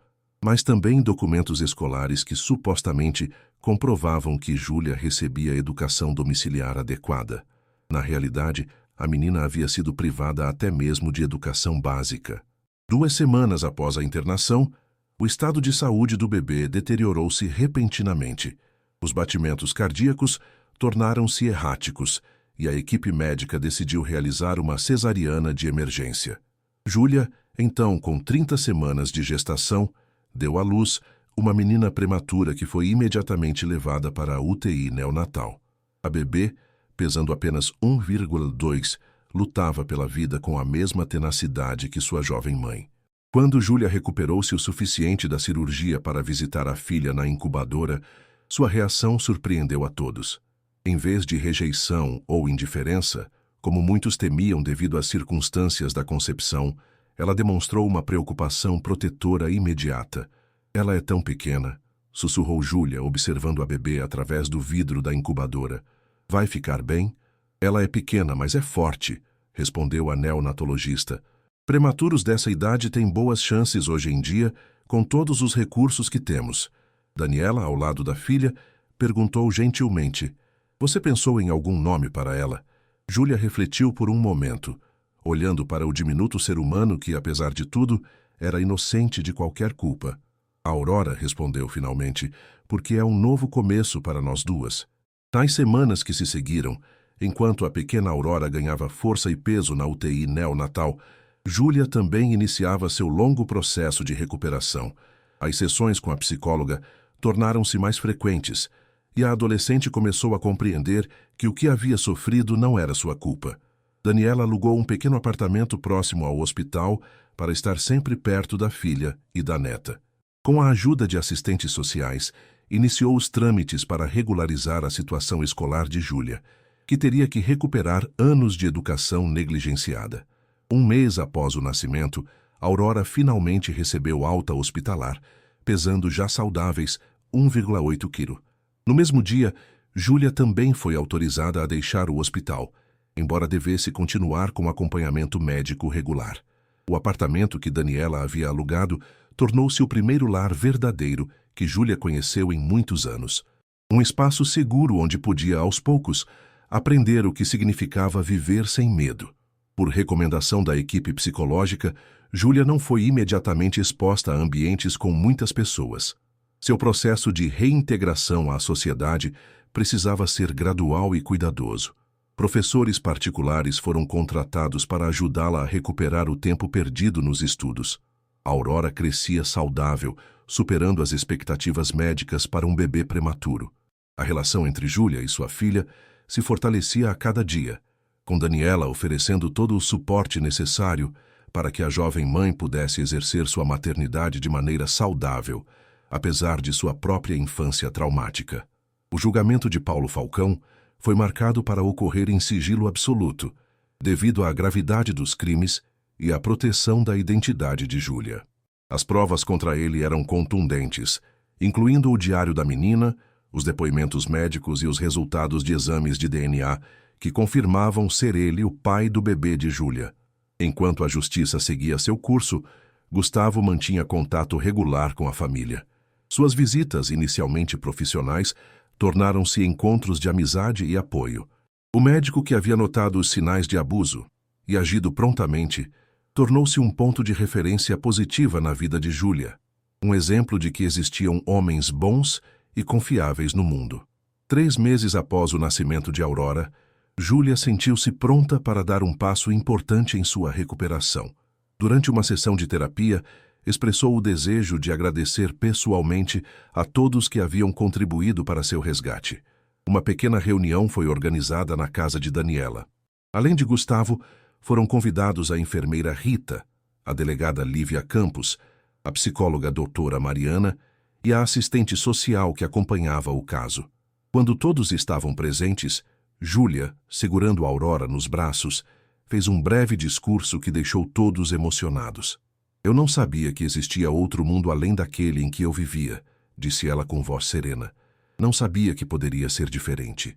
mas também documentos escolares que supostamente comprovavam que Júlia recebia educação domiciliar adequada. Na realidade, a menina havia sido privada até mesmo de educação básica. 2 semanas após a internação, o estado de saúde do bebê deteriorou-se repentinamente. Os batimentos cardíacos tornaram-se erráticos e a equipe médica decidiu realizar uma cesariana de emergência. Júlia, então com 30 semanas de gestação, deu à luz uma menina prematura que foi imediatamente levada para a UTI neonatal. A bebê, pesando apenas 1,2, lutava pela vida com a mesma tenacidade que sua jovem mãe. Quando Júlia recuperou-se o suficiente da cirurgia para visitar a filha na incubadora, sua reação surpreendeu a todos. Em vez de rejeição ou indiferença, como muitos temiam devido às circunstâncias da concepção, ela demonstrou uma preocupação protetora imediata. Ela é tão pequena, sussurrou Júlia, observando a bebê através do vidro da incubadora. Vai ficar bem? Ela é pequena, mas é forte, respondeu a neonatologista. Prematuros dessa idade têm boas chances hoje em dia, com todos os recursos que temos. Daniela, ao lado da filha, perguntou gentilmente: "Você pensou em algum nome para ela?" Júlia refletiu por um momento, olhando para o diminuto ser humano que, apesar de tudo, era inocente de qualquer culpa. Aurora, respondeu finalmente, porque é um novo começo para nós duas. Nas semanas que se seguiram, enquanto a pequena Aurora ganhava força e peso na UTI neonatal, Júlia também iniciava seu longo processo de recuperação. As sessões com a psicóloga tornaram-se mais frequentes, e a adolescente começou a compreender que o que havia sofrido não era sua culpa. Daniela alugou um pequeno apartamento próximo ao hospital para estar sempre perto da filha e da neta. Com a ajuda de assistentes sociais, iniciou os trâmites para regularizar a situação escolar de Júlia, que teria que recuperar anos de educação negligenciada. Um mês após o nascimento, Aurora finalmente recebeu alta hospitalar, pesando já saudáveis 1,8 kg. No mesmo dia, Júlia também foi autorizada a deixar o hospital, embora devesse continuar com acompanhamento médico regular. O apartamento que Daniela havia alugado tornou-se o primeiro lar verdadeiro que Júlia conheceu em muitos anos. Um espaço seguro onde podia, aos poucos, aprender o que significava viver sem medo. Por recomendação da equipe psicológica, Júlia não foi imediatamente exposta a ambientes com muitas pessoas. Seu processo de reintegração à sociedade precisava ser gradual e cuidadoso. Professores particulares foram contratados para ajudá-la a recuperar o tempo perdido nos estudos. Aurora crescia saudável, superando as expectativas médicas para um bebê prematuro. A relação entre Júlia e sua filha se fortalecia a cada dia, com Daniela oferecendo todo o suporte necessário para que a jovem mãe pudesse exercer sua maternidade de maneira saudável, apesar de sua própria infância traumática. O julgamento de Paulo Falcão foi marcado para ocorrer em sigilo absoluto, devido à gravidade dos crimes e à proteção da identidade de Júlia. As provas contra ele eram contundentes, incluindo o diário da menina, os depoimentos médicos e os resultados de exames de DNA que confirmavam ser ele o pai do bebê de Júlia. Enquanto a justiça seguia seu curso, Gustavo mantinha contato regular com a família. Suas visitas, inicialmente profissionais, tornaram-se encontros de amizade e apoio. O médico que havia notado os sinais de abuso e agido prontamente tornou-se um ponto de referência positiva na vida de Júlia, um exemplo de que existiam homens bons e confiáveis no mundo. 3 meses após o nascimento de Aurora, Júlia sentiu-se pronta para dar um passo importante em sua recuperação. Durante uma sessão de terapia, expressou o desejo de agradecer pessoalmente a todos que haviam contribuído para seu resgate. Uma pequena reunião foi organizada na casa de Daniela. Além de Gustavo, foram convidados a enfermeira Rita, a delegada Lívia Campos, a psicóloga doutora Mariana e a assistente social que acompanhava o caso. Quando todos estavam presentes, Júlia, segurando Aurora nos braços, fez um breve discurso que deixou todos emocionados. "Eu não sabia que existia outro mundo além daquele em que eu vivia", disse ela com voz serena. "Não sabia que poderia ser diferente.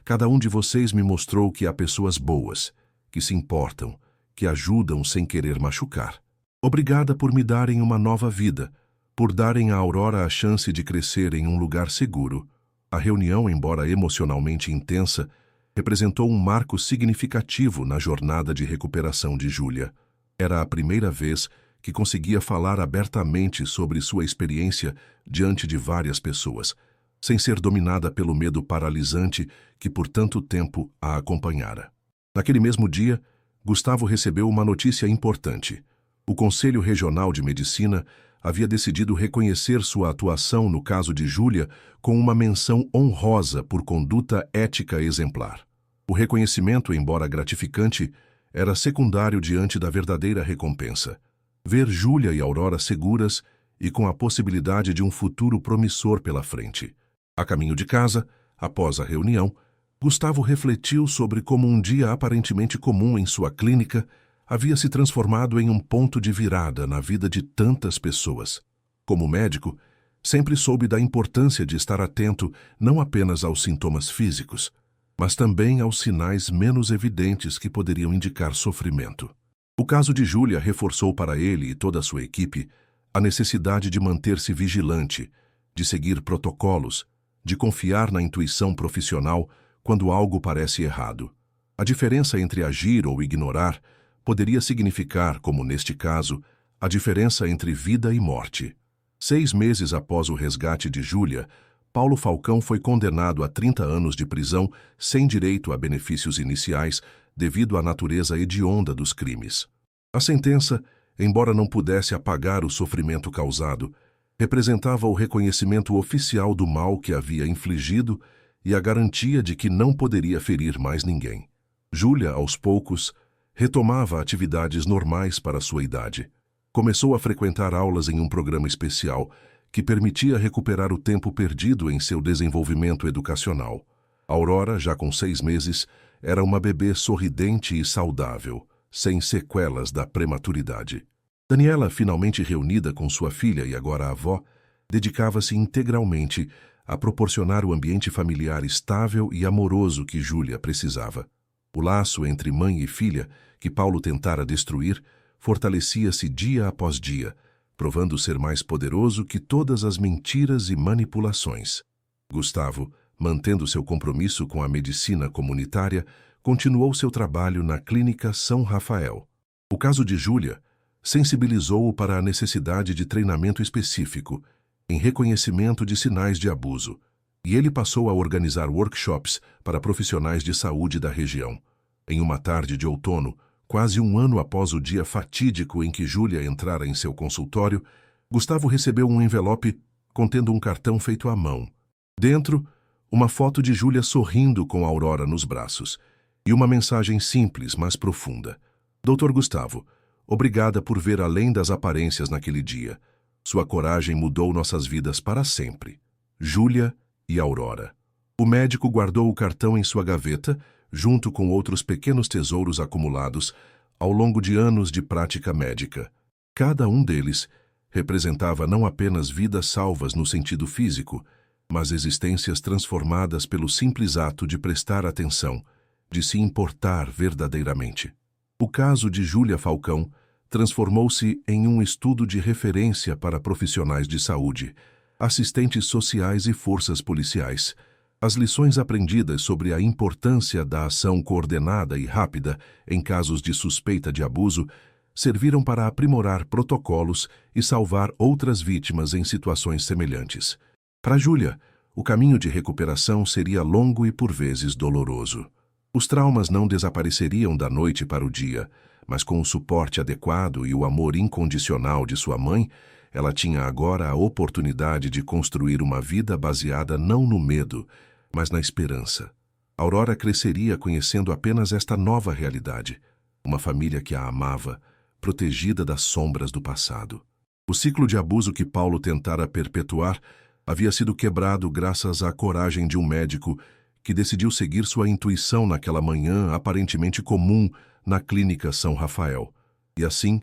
Cada um de vocês me mostrou que há pessoas boas, que se importam, que ajudam sem querer machucar. Obrigada por me darem uma nova vida, por darem a Aurora a chance de crescer em um lugar seguro." A reunião, embora emocionalmente intensa, representou um marco significativo na jornada de recuperação de Júlia. Era a primeira vez que conseguia falar abertamente sobre sua experiência diante de várias pessoas, sem ser dominada pelo medo paralisante que por tanto tempo a acompanhara. Naquele mesmo dia, Gustavo recebeu uma notícia importante. O Conselho Regional de Medicina havia decidido reconhecer sua atuação no caso de Júlia com uma menção honrosa por conduta ética exemplar. O reconhecimento, embora gratificante, era secundário diante da verdadeira recompensa: ver Júlia e Aurora seguras e com a possibilidade de um futuro promissor pela frente. A caminho de casa, após a reunião, Gustavo refletiu sobre como um dia aparentemente comum em sua clínica havia se transformado em um ponto de virada na vida de tantas pessoas. Como médico, sempre soube da importância de estar atento não apenas aos sintomas físicos, mas também aos sinais menos evidentes que poderiam indicar sofrimento. O caso de Júlia reforçou para ele e toda a sua equipe a necessidade de manter-se vigilante, de seguir protocolos, de confiar na intuição profissional quando algo parece errado. A diferença entre agir ou ignorar poderia significar, como neste caso, a diferença entre vida e morte. 6 meses após o resgate de Júlia, Paulo Falcão foi condenado a 30 anos de prisão sem direito a benefícios iniciais devido à natureza hedionda dos crimes. A sentença, embora não pudesse apagar o sofrimento causado, representava o reconhecimento oficial do mal que havia infligido e a garantia de que não poderia ferir mais ninguém. Júlia, aos poucos, retomava atividades normais para sua idade. Começou a frequentar aulas em um programa especial que permitia recuperar o tempo perdido em seu desenvolvimento educacional. Aurora, já com 6 meses, era uma bebê sorridente e saudável, sem sequelas da prematuridade. Daniela, finalmente reunida com sua filha e agora avó, dedicava-se integralmente a proporcionar o ambiente familiar estável e amoroso que Júlia precisava. O laço entre mãe e filha, que Paulo tentara destruir, fortalecia-se dia após dia, provando ser mais poderoso que todas as mentiras e manipulações. Gustavo, mantendo seu compromisso com a medicina comunitária, continuou seu trabalho na Clínica São Rafael. O caso de Júlia sensibilizou-o para a necessidade de treinamento específico, em reconhecimento de sinais de abuso, e ele passou a organizar workshops para profissionais de saúde da região. Em uma tarde de outono, quase um ano após o dia fatídico em que Júlia entrara em seu consultório, Gustavo recebeu um envelope contendo um cartão feito à mão. Dentro, uma foto de Júlia sorrindo com Aurora nos braços, e uma mensagem simples, mas profunda. Dr. Gustavo, obrigada por ver além das aparências naquele dia. Sua coragem mudou nossas vidas para sempre. Júlia e Aurora. O médico guardou o cartão em sua gaveta, junto com outros pequenos tesouros acumulados ao longo de anos de prática médica. Cada um deles representava não apenas vidas salvas no sentido físico, mas existências transformadas pelo simples ato de prestar atenção, de se importar verdadeiramente. O caso de Júlia Falcão transformou-se em um estudo de referência para profissionais de saúde, assistentes sociais e forças policiais. As lições aprendidas sobre a importância da ação coordenada e rápida em casos de suspeita de abuso serviram para aprimorar protocolos e salvar outras vítimas em situações semelhantes. Para Júlia, o caminho de recuperação seria longo e por vezes doloroso. Os traumas não desapareceriam da noite para o dia, mas com o suporte adequado e o amor incondicional de sua mãe, ela tinha agora a oportunidade de construir uma vida baseada não no medo, mas na esperança. Aurora cresceria conhecendo apenas esta nova realidade, uma família que a amava, protegida das sombras do passado. O ciclo de abuso que Paulo tentara perpetuar havia sido quebrado graças à coragem de um médico que decidiu seguir sua intuição naquela manhã aparentemente comum na Clínica São Rafael. E assim,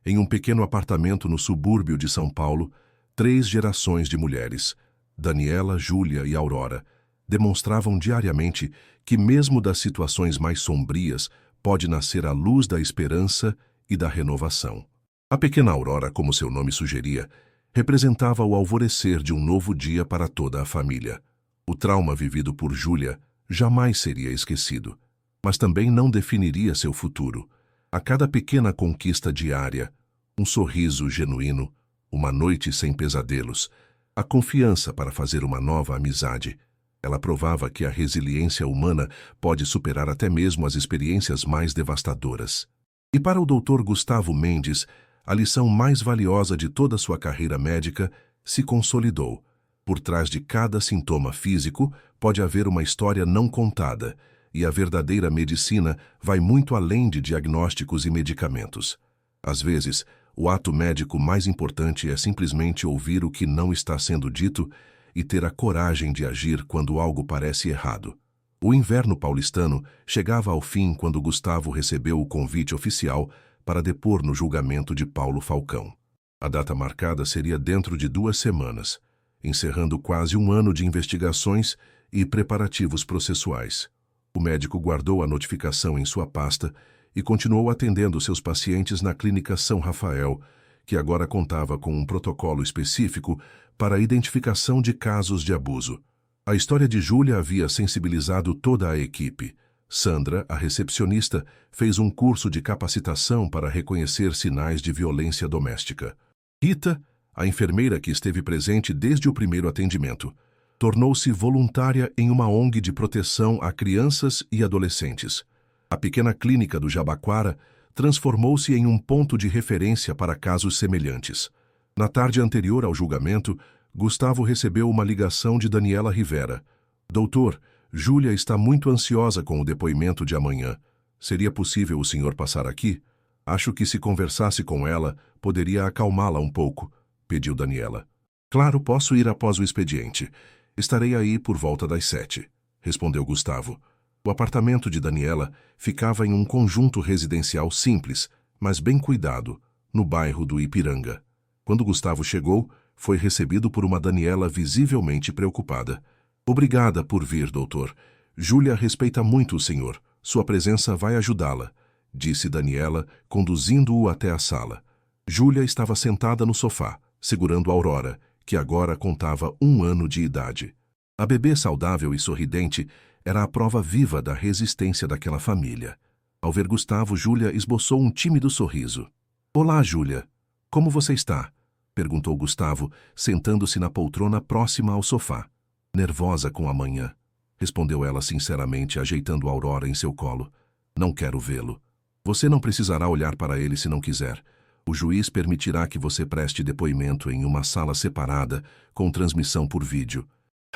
em um pequeno apartamento no subúrbio de São Paulo, 3 gerações de mulheres, Daniela, Júlia e Aurora, demonstravam diariamente que mesmo das situações mais sombrias pode nascer a luz da esperança e da renovação. A pequena Aurora, como seu nome sugeria, representava o alvorecer de um novo dia para toda a família. O trauma vivido por Júlia jamais seria esquecido, mas também não definiria seu futuro. A cada pequena conquista diária, um sorriso genuíno, uma noite sem pesadelos, a confiança para fazer uma nova amizade, ela provava que a resiliência humana pode superar até mesmo as experiências mais devastadoras. E para o Dr. Gustavo Mendes, a lição mais valiosa de toda sua carreira médica se consolidou. Por trás de cada sintoma físico pode haver uma história não contada, e a verdadeira medicina vai muito além de diagnósticos e medicamentos. Às vezes, o ato médico mais importante é simplesmente ouvir o que não está sendo dito e ter a coragem de agir quando algo parece errado. O inverno paulistano chegava ao fim quando Gustavo recebeu o convite oficial para depor no julgamento de Paulo Falcão. A data marcada seria dentro de 2 semanas, encerrando quase um ano de investigações e preparativos processuais. O médico guardou a notificação em sua pasta e continuou atendendo seus pacientes na Clínica São Rafael, que agora contava com um protocolo específico para a identificação de casos de abuso. A história de Júlia havia sensibilizado toda a equipe. Sandra, a recepcionista, fez um curso de capacitação para reconhecer sinais de violência doméstica. Rita, a enfermeira que esteve presente desde o primeiro atendimento, tornou-se voluntária em uma ONG de proteção a crianças e adolescentes. A pequena clínica do Jabaquara transformou-se em um ponto de referência para casos semelhantes. Na tarde anterior ao julgamento, Gustavo recebeu uma ligação de Daniela Rivera. Doutor, Júlia está muito ansiosa com o depoimento de amanhã. Seria possível o senhor passar aqui? Acho que se conversasse com ela, poderia acalmá-la um pouco, pediu Daniela. Claro, posso ir após o expediente. Estarei aí por volta das 7, respondeu Gustavo. O apartamento de Daniela ficava em um conjunto residencial simples, mas bem cuidado, no bairro do Ipiranga. Quando Gustavo chegou, foi recebido por uma Daniela visivelmente preocupada. Obrigada por vir, doutor. Júlia respeita muito o senhor. Sua presença vai ajudá-la, disse Daniela, conduzindo-o até a sala. Júlia estava sentada no sofá, segurando Aurora, que agora contava 1 ano de idade. A bebê saudável e sorridente era a prova viva da resistência daquela família. Ao ver Gustavo, Júlia esboçou um tímido sorriso. Olá, Júlia. Como você está? Perguntou Gustavo, sentando-se na poltrona próxima ao sofá. Nervosa com a manhã, respondeu ela sinceramente, ajeitando Aurora em seu colo. Não quero vê-lo. Você não precisará olhar para ele se não quiser. O juiz permitirá que você preste depoimento em uma sala separada, com transmissão por vídeo.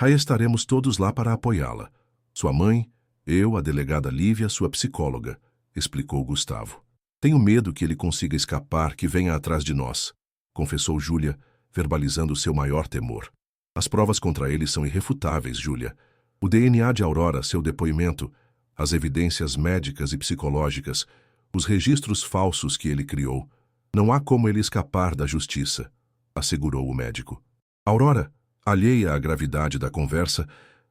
Aí estaremos todos lá para apoiá-la. Sua mãe, eu, a delegada Lívia, sua psicóloga, explicou Gustavo. Tenho medo que ele consiga escapar, que venha atrás de nós, confessou Júlia, verbalizando seu maior temor. As provas contra ele são irrefutáveis, Júlia. O DNA de Aurora, seu depoimento, as evidências médicas e psicológicas, os registros falsos que ele criou. Não há como ele escapar da justiça, assegurou o médico. Aurora, alheia à gravidade da conversa,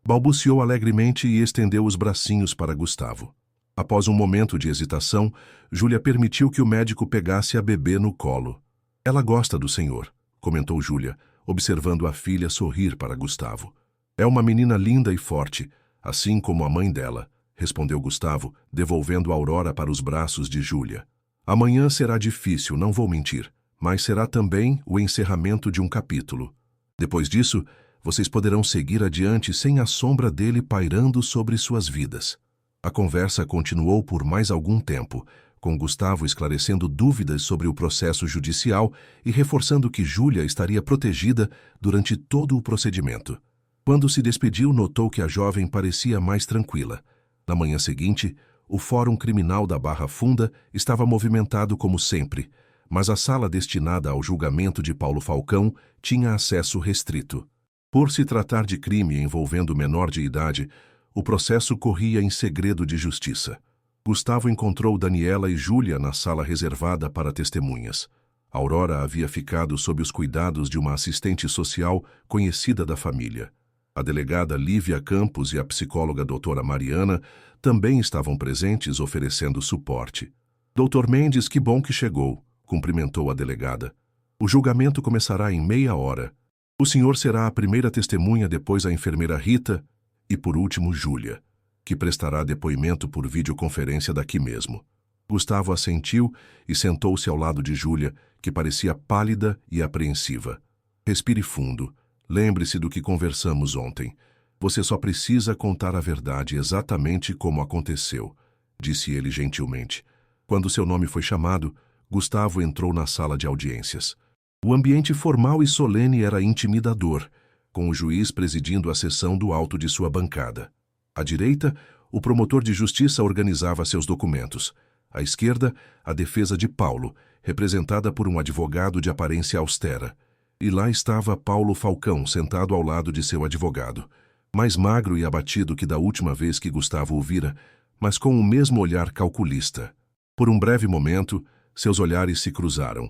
balbuciou alegremente e estendeu os bracinhos para Gustavo. Após um momento de hesitação, Júlia permitiu que o médico pegasse a bebê no colo. Ela gosta do senhor, comentou Júlia, observando a filha sorrir para Gustavo. É uma menina linda e forte, assim como a mãe dela, respondeu Gustavo, devolvendo Aurora para os braços de Júlia. Amanhã será difícil, não vou mentir, mas será também o encerramento de um capítulo. Depois disso, vocês poderão seguir adiante sem a sombra dele pairando sobre suas vidas. A conversa continuou por mais algum tempo, com Gustavo esclarecendo dúvidas sobre o processo judicial e reforçando que Júlia estaria protegida durante todo o procedimento. Quando se despediu, notou que a jovem parecia mais tranquila. Na manhã seguinte, o Fórum Criminal da Barra Funda estava movimentado como sempre, mas a sala destinada ao julgamento de Paulo Falcão tinha acesso restrito. Por se tratar de crime envolvendo menor de idade, o processo corria em segredo de justiça. Gustavo encontrou Daniela e Júlia na sala reservada para testemunhas. Aurora havia ficado sob os cuidados de uma assistente social conhecida da família. A delegada Lívia Campos e a psicóloga doutora Mariana também estavam presentes oferecendo suporte. Doutor Mendes, que bom que chegou, cumprimentou a delegada. O julgamento começará em meia hora. O senhor será a primeira testemunha, depois a enfermeira Rita e, por último, Júlia, que prestará depoimento por videoconferência daqui mesmo. Gustavo assentiu e sentou-se ao lado de Júlia, que parecia pálida e apreensiva. Respire fundo. Lembre-se do que conversamos ontem. Você só precisa contar a verdade exatamente como aconteceu, disse ele gentilmente. Quando seu nome foi chamado, Gustavo entrou na sala de audiências. O ambiente formal e solene era intimidador, com o juiz presidindo a sessão do alto de sua bancada. À direita, o promotor de justiça organizava seus documentos. À esquerda, a defesa de Paulo, representada por um advogado de aparência austera. E lá estava Paulo Falcão, sentado ao lado de seu advogado, mais magro e abatido que da última vez que Gustavo o vira, mas com o mesmo olhar calculista. Por um breve momento, seus olhares se cruzaram,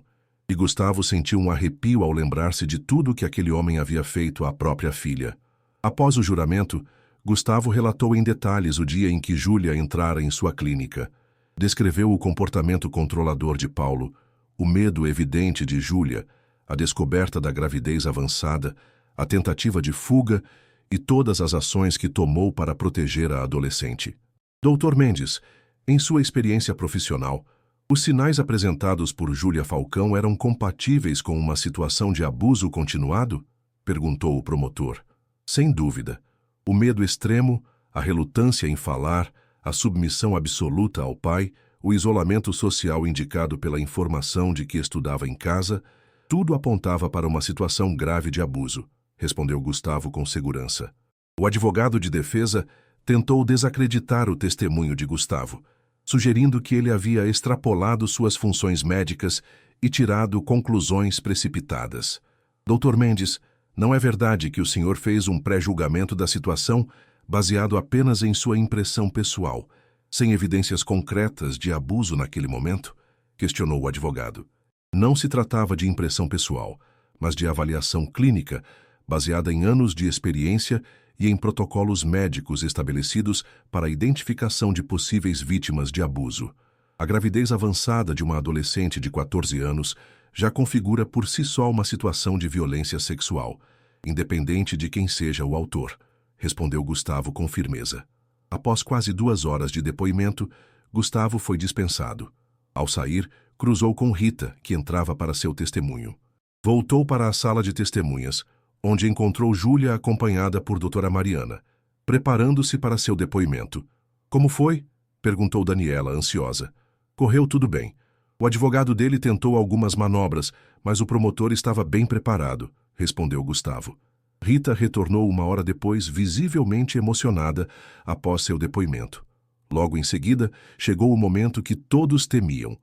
e Gustavo sentiu um arrepio ao lembrar-se de tudo que aquele homem havia feito à própria filha. Após o juramento, Gustavo relatou em detalhes o dia em que Júlia entrara em sua clínica. Descreveu o comportamento controlador de Paulo, O medo evidente de Júlia, a descoberta da gravidez avançada, a tentativa de fuga e todas as ações que tomou para proteger a adolescente. Dr. Mendes, em sua experiência profissional, os sinais apresentados por Júlia Falcão eram compatíveis com uma situação de abuso continuado? Perguntou o promotor. Sem dúvida. O medo extremo, a relutância em falar, a submissão absoluta ao pai, o isolamento social indicado pela informação de que estudava em casa, tudo apontava para uma situação grave de abuso, respondeu Gustavo com segurança. O advogado de defesa tentou desacreditar o testemunho de Gustavo, sugerindo que ele havia extrapolado suas funções médicas e tirado conclusões precipitadas. Dr. Mendes, não é verdade que o senhor fez um pré-julgamento da situação baseado apenas em sua impressão pessoal, sem evidências concretas de abuso naquele momento? Questionou o advogado. Não se tratava de impressão pessoal, mas de avaliação clínica, baseada em anos de experiência e em protocolos médicos estabelecidos para a identificação de possíveis vítimas de abuso. A gravidez avançada de uma adolescente de 14 anos já configura por si só uma situação de violência sexual, independente de quem seja o autor, respondeu Gustavo com firmeza. Após quase 2 horas de depoimento, Gustavo foi dispensado. Ao sair, cruzou com Rita, que entrava para seu testemunho. Voltou para a sala de testemunhas, onde encontrou Júlia acompanhada por doutora Mariana, preparando-se para seu depoimento. Como foi? Perguntou Daniela, ansiosa. Correu tudo bem. O advogado dele tentou algumas manobras, mas o promotor estava bem preparado, respondeu Gustavo. Rita retornou 1 hora depois, visivelmente emocionada, após seu depoimento. Logo em seguida, chegou o momento que todos temiam,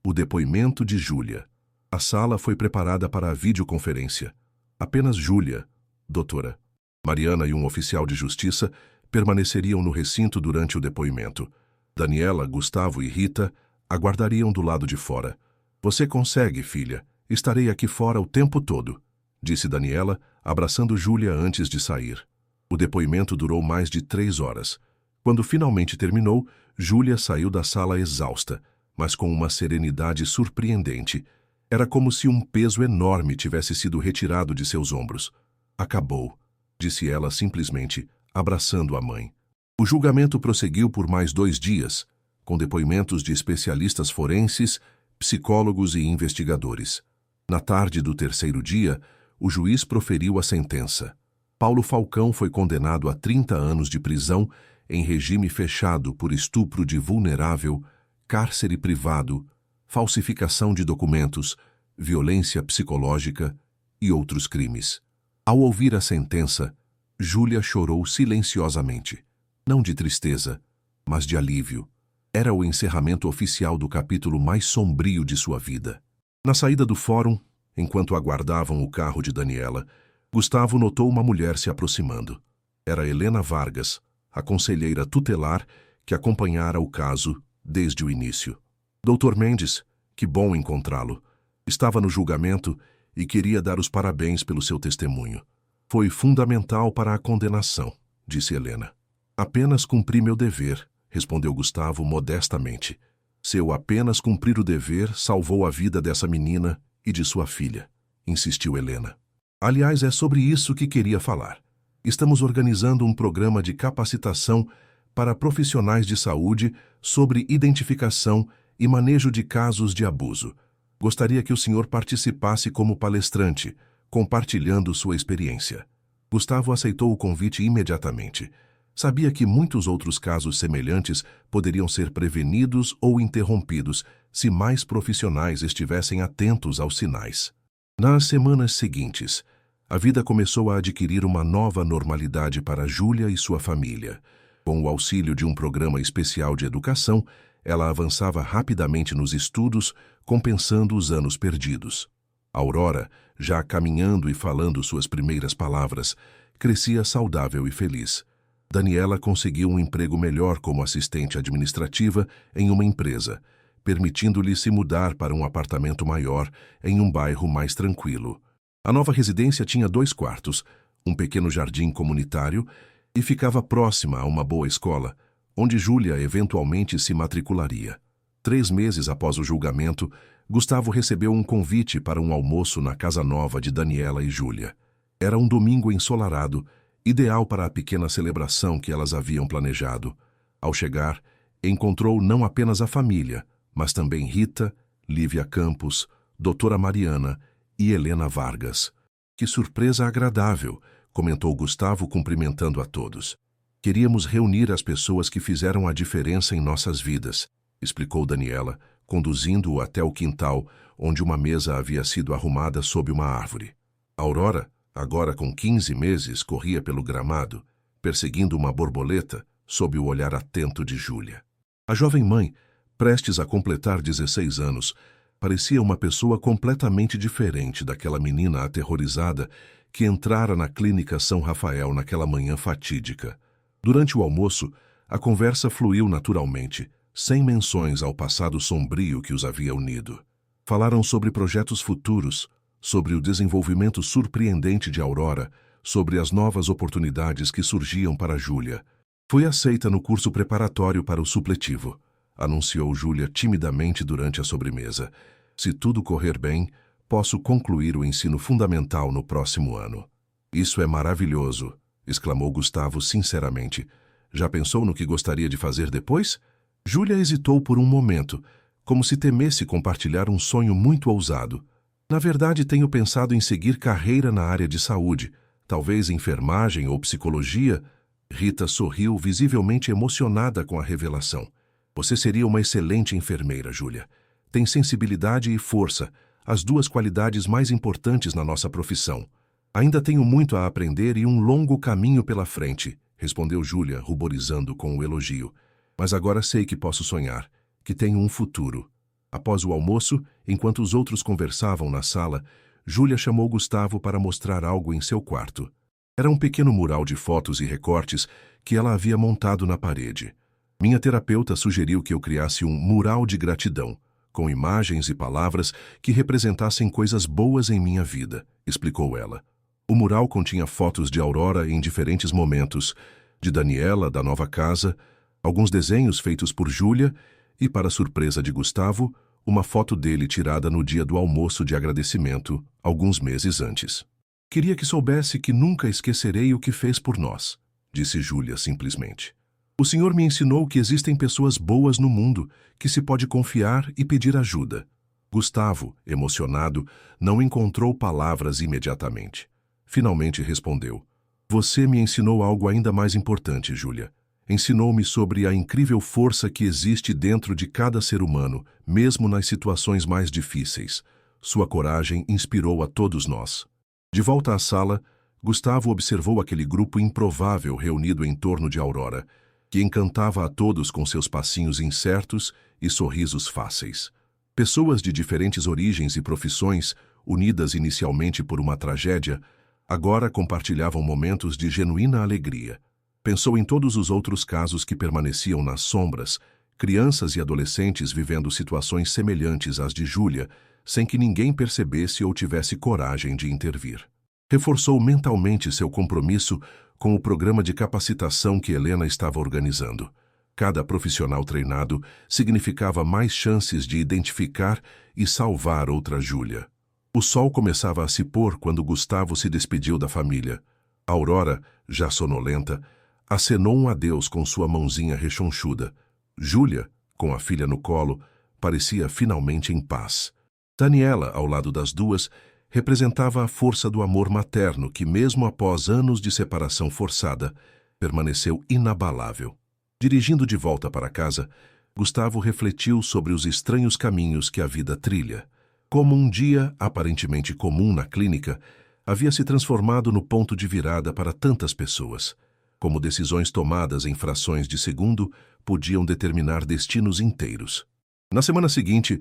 o depoimento de Júlia. A sala foi preparada para a videoconferência. Apenas Júlia, doutora, Mariana e um oficial de justiça permaneceriam no recinto durante o depoimento. Daniela, Gustavo e Rita aguardariam do lado de fora. Você consegue, filha. Estarei aqui fora o tempo todo, disse Daniela, abraçando Júlia antes de sair. O depoimento durou mais de 3 horas. Quando finalmente terminou, Júlia saiu da sala exausta, mas com uma serenidade surpreendente. Era como se um peso enorme tivesse sido retirado de seus ombros. Acabou, disse ela simplesmente, abraçando a mãe. O julgamento prosseguiu por mais 2 dias, com depoimentos de especialistas forenses, psicólogos e investigadores. Na tarde do 3º dia, o juiz proferiu a sentença. Paulo Falcão foi condenado a 30 anos de prisão em regime fechado por estupro de vulnerável, cárcere privado, falsificação de documentos, violência psicológica e outros crimes. Ao ouvir a sentença, Júlia chorou silenciosamente, não de tristeza, mas de alívio. Era o encerramento oficial do capítulo mais sombrio de sua vida. Na saída do fórum, enquanto aguardavam o carro de Daniela, Gustavo notou uma mulher se aproximando. Era Helena Vargas, a conselheira tutelar que acompanhara o caso desde o início. Dr. Mendes, que bom encontrá-lo. Estava no julgamento e queria dar os parabéns pelo seu testemunho. Foi fundamental para a condenação, disse Helena. Apenas cumpri meu dever, respondeu Gustavo modestamente. Seu apenas cumprir o dever salvou a vida dessa menina e de sua filha, insistiu Helena. Aliás, é sobre isso que queria falar. Estamos organizando um programa de capacitação para profissionais de saúde sobre identificação e manejo de casos de abuso. Gostaria que o senhor participasse como palestrante, compartilhando sua experiência. Gustavo aceitou o convite imediatamente. Sabia que muitos outros casos semelhantes poderiam ser prevenidos ou interrompidos se mais profissionais estivessem atentos aos sinais. Nas semanas seguintes, a vida começou a adquirir uma nova normalidade para Júlia e sua família. Com o auxílio de um programa especial de educação, ela avançava rapidamente nos estudos, compensando os anos perdidos. Aurora, já caminhando e falando suas primeiras palavras, crescia saudável e feliz. Daniela conseguiu um emprego melhor como assistente administrativa em uma empresa, permitindo-lhe se mudar para um apartamento maior em um bairro mais tranquilo. A nova residência tinha 2 quartos, um pequeno jardim comunitário e ficava próxima a uma boa escola, onde Júlia eventualmente se matricularia. 3 meses após o julgamento, Gustavo recebeu um convite para um almoço na casa nova de Daniela e Júlia. Era um domingo ensolarado, ideal para a pequena celebração que elas haviam planejado. Ao chegar, encontrou não apenas a família, mas também Rita, Lívia Campos, Doutora Mariana e Helena Vargas. Que surpresa agradável, comentou Gustavo cumprimentando a todos. Queríamos reunir as pessoas que fizeram a diferença em nossas vidas, explicou Daniela, conduzindo-o até o quintal, onde uma mesa havia sido arrumada sob uma árvore. Aurora, agora com 15 meses, corria pelo gramado, perseguindo uma borboleta, sob o olhar atento de Júlia. A jovem mãe, prestes a completar 16 anos, parecia uma pessoa completamente diferente daquela menina aterrorizada que entrara na clínica São Rafael naquela manhã fatídica. Durante o almoço, a conversa fluiu naturalmente, sem menções ao passado sombrio que os havia unido. Falaram sobre projetos futuros, sobre o desenvolvimento surpreendente de Aurora, sobre as novas oportunidades que surgiam para Júlia. Foi aceita no curso preparatório para o supletivo, anunciou Júlia timidamente durante a sobremesa. Se tudo correr bem, posso concluir o ensino fundamental no próximo ano. Isso é maravilhoso, exclamou Gustavo sinceramente. Já pensou no que gostaria de fazer depois? Júlia hesitou por um momento, como se temesse compartilhar um sonho muito ousado. Na verdade, tenho pensado em seguir carreira na área de saúde, talvez enfermagem ou psicologia. Rita sorriu, visivelmente emocionada com a revelação. Você seria uma excelente enfermeira, Júlia. Tem sensibilidade e força, as duas qualidades mais importantes na nossa profissão. Ainda tenho muito a aprender e um longo caminho pela frente, respondeu Júlia, ruborizando com o elogio. Mas agora sei que posso sonhar, que tenho um futuro. Após o almoço, enquanto os outros conversavam na sala, Júlia chamou Gustavo para mostrar algo em seu quarto. Era um pequeno mural de fotos e recortes que ela havia montado na parede. Minha terapeuta sugeriu que eu criasse um mural de gratidão, com imagens e palavras que representassem coisas boas em minha vida, explicou ela. O mural continha fotos de Aurora em diferentes momentos, de Daniela, da nova casa, alguns desenhos feitos por Júlia e, para surpresa de Gustavo, uma foto dele tirada no dia do almoço de agradecimento, alguns meses antes. Queria que soubesse que nunca esquecerei o que fez por nós, disse Júlia simplesmente. O senhor me ensinou que existem pessoas boas no mundo, que se pode confiar e pedir ajuda. Gustavo, emocionado, não encontrou palavras imediatamente. Finalmente respondeu. Você me ensinou algo ainda mais importante, Júlia. Ensinou-me sobre a incrível força que existe dentro de cada ser humano, mesmo nas situações mais difíceis. Sua coragem inspirou a todos nós. De volta à sala, Gustavo observou aquele grupo improvável reunido em torno de Aurora, que encantava a todos com seus passinhos incertos e sorrisos fáceis. Pessoas de diferentes origens e profissões, unidas inicialmente por uma tragédia, agora compartilhavam momentos de genuína alegria. Pensou em todos os outros casos que permaneciam nas sombras, crianças e adolescentes vivendo situações semelhantes às de Júlia, sem que ninguém percebesse ou tivesse coragem de intervir. Reforçou mentalmente seu compromisso com o programa de capacitação que Helena estava organizando. Cada profissional treinado significava mais chances de identificar e salvar outra Júlia. O sol começava a se pôr quando Gustavo se despediu da família. Aurora, já sonolenta, acenou um adeus com sua mãozinha rechonchuda. Júlia, com a filha no colo, parecia finalmente em paz. Daniela, ao lado das duas, representava a força do amor materno que, mesmo após anos de separação forçada, permaneceu inabalável. Dirigindo de volta para casa, Gustavo refletiu sobre os estranhos caminhos que a vida trilha. Como um dia aparentemente comum na clínica, havia se transformado no ponto de virada para tantas pessoas. Como decisões tomadas em frações de segundo podiam determinar destinos inteiros. Na semana seguinte,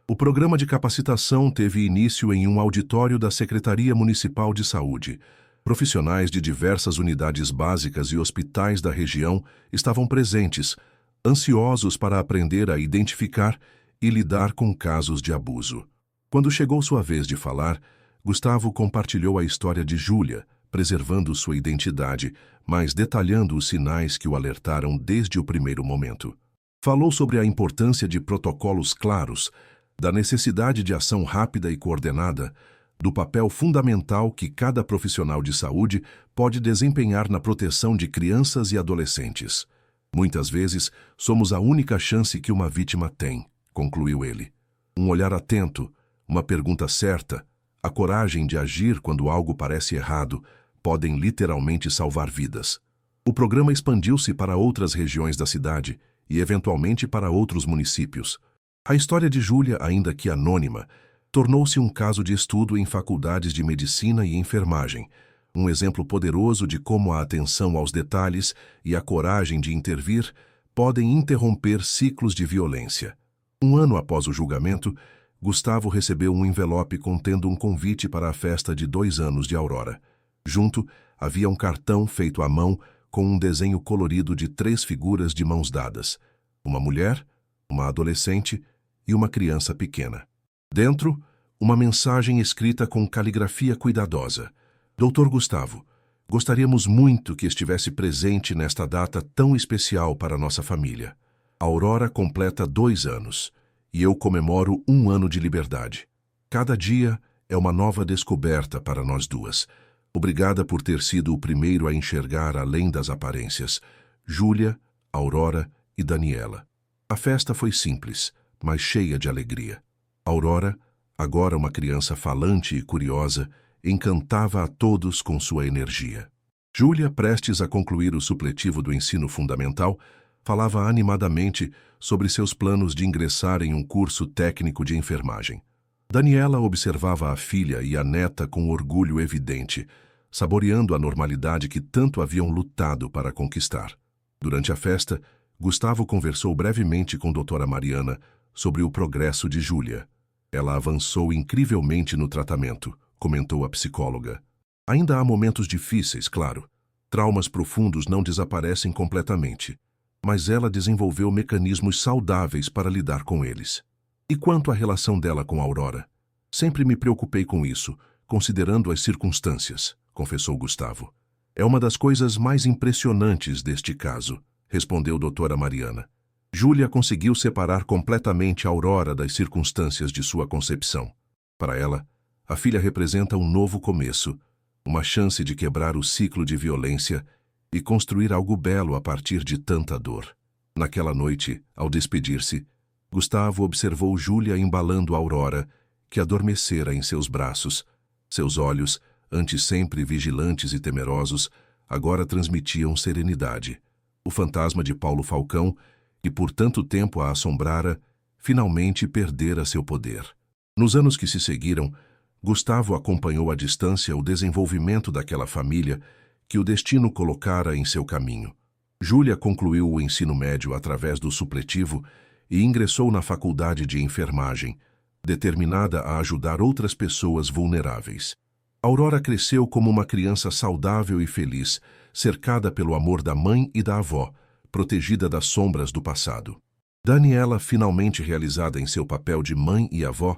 o programa de capacitação teve início em um auditório da Secretaria Municipal de Saúde. Profissionais de diversas unidades básicas e hospitais da região estavam presentes, ansiosos para aprender a identificar e lidar com casos de abuso. Quando chegou sua vez de falar, Gustavo compartilhou a história de Júlia, preservando sua identidade, mas detalhando os sinais que o alertaram desde o primeiro momento. Falou sobre a importância de protocolos claros, da necessidade de ação rápida e coordenada, do papel fundamental que cada profissional de saúde pode desempenhar na proteção de crianças e adolescentes. Muitas vezes, somos a única chance que uma vítima tem, concluiu ele. Um olhar atento, uma pergunta certa, a coragem de agir quando algo parece errado, podem literalmente salvar vidas. O programa expandiu-se para outras regiões da cidade e, eventualmente, para outros municípios. A história de Júlia, ainda que anônima, tornou-se um caso de estudo em faculdades de medicina e enfermagem, um exemplo poderoso de como a atenção aos detalhes e a coragem de intervir podem interromper ciclos de violência. Um ano após o julgamento, Gustavo recebeu um envelope contendo um convite para a festa de 2 anos de Aurora. Junto, havia um cartão feito à mão com um desenho colorido de 3 figuras de mãos dadas: uma mulher, uma adolescente e uma criança pequena. Dentro, uma mensagem escrita com caligrafia cuidadosa. Dr. Gustavo, gostaríamos muito que estivesse presente nesta data tão especial para nossa família. A Aurora completa 2 anos e eu comemoro 1 ano de liberdade. Cada dia é uma nova descoberta para nós duas. Obrigada por ter sido o primeiro a enxergar além das aparências. Júlia, Aurora e Daniela. A festa foi simples, mas cheia de alegria. Aurora, agora uma criança falante e curiosa, encantava a todos com sua energia. Júlia, prestes a concluir o supletivo do ensino fundamental, falava animadamente sobre seus planos de ingressar em um curso técnico de enfermagem. Daniela observava a filha e a neta com orgulho evidente, saboreando a normalidade que tanto haviam lutado para conquistar. Durante a festa, Gustavo conversou brevemente com doutora Mariana sobre o progresso de Júlia. Ela avançou incrivelmente no tratamento, comentou a psicóloga. Ainda há momentos difíceis, claro. Traumas profundos não desaparecem completamente, mas ela desenvolveu mecanismos saudáveis para lidar com eles. E quanto à relação dela com Aurora? Sempre me preocupei com isso, considerando as circunstâncias, confessou Gustavo. É uma das coisas mais impressionantes deste caso, respondeu doutora Mariana. Júlia conseguiu separar completamente Aurora das circunstâncias de sua concepção. Para ela, a filha representa um novo começo, uma chance de quebrar o ciclo de violência e construir algo belo a partir de tanta dor. Naquela noite, ao despedir-se, Gustavo observou Júlia embalando Aurora, que adormecera em seus braços. Seus olhos, antes sempre vigilantes e temerosos, agora transmitiam serenidade. O fantasma de Paulo Falcão, que por tanto tempo a assombrara, finalmente perdera seu poder. Nos anos que se seguiram, Gustavo acompanhou à distância o desenvolvimento daquela família que o destino colocara em seu caminho. Júlia concluiu o ensino médio através do supletivo e ingressou na faculdade de enfermagem, determinada a ajudar outras pessoas vulneráveis. Aurora cresceu como uma criança saudável e feliz, cercada pelo amor da mãe e da avó, protegida das sombras do passado. Daniela, finalmente realizada em seu papel de mãe e avó,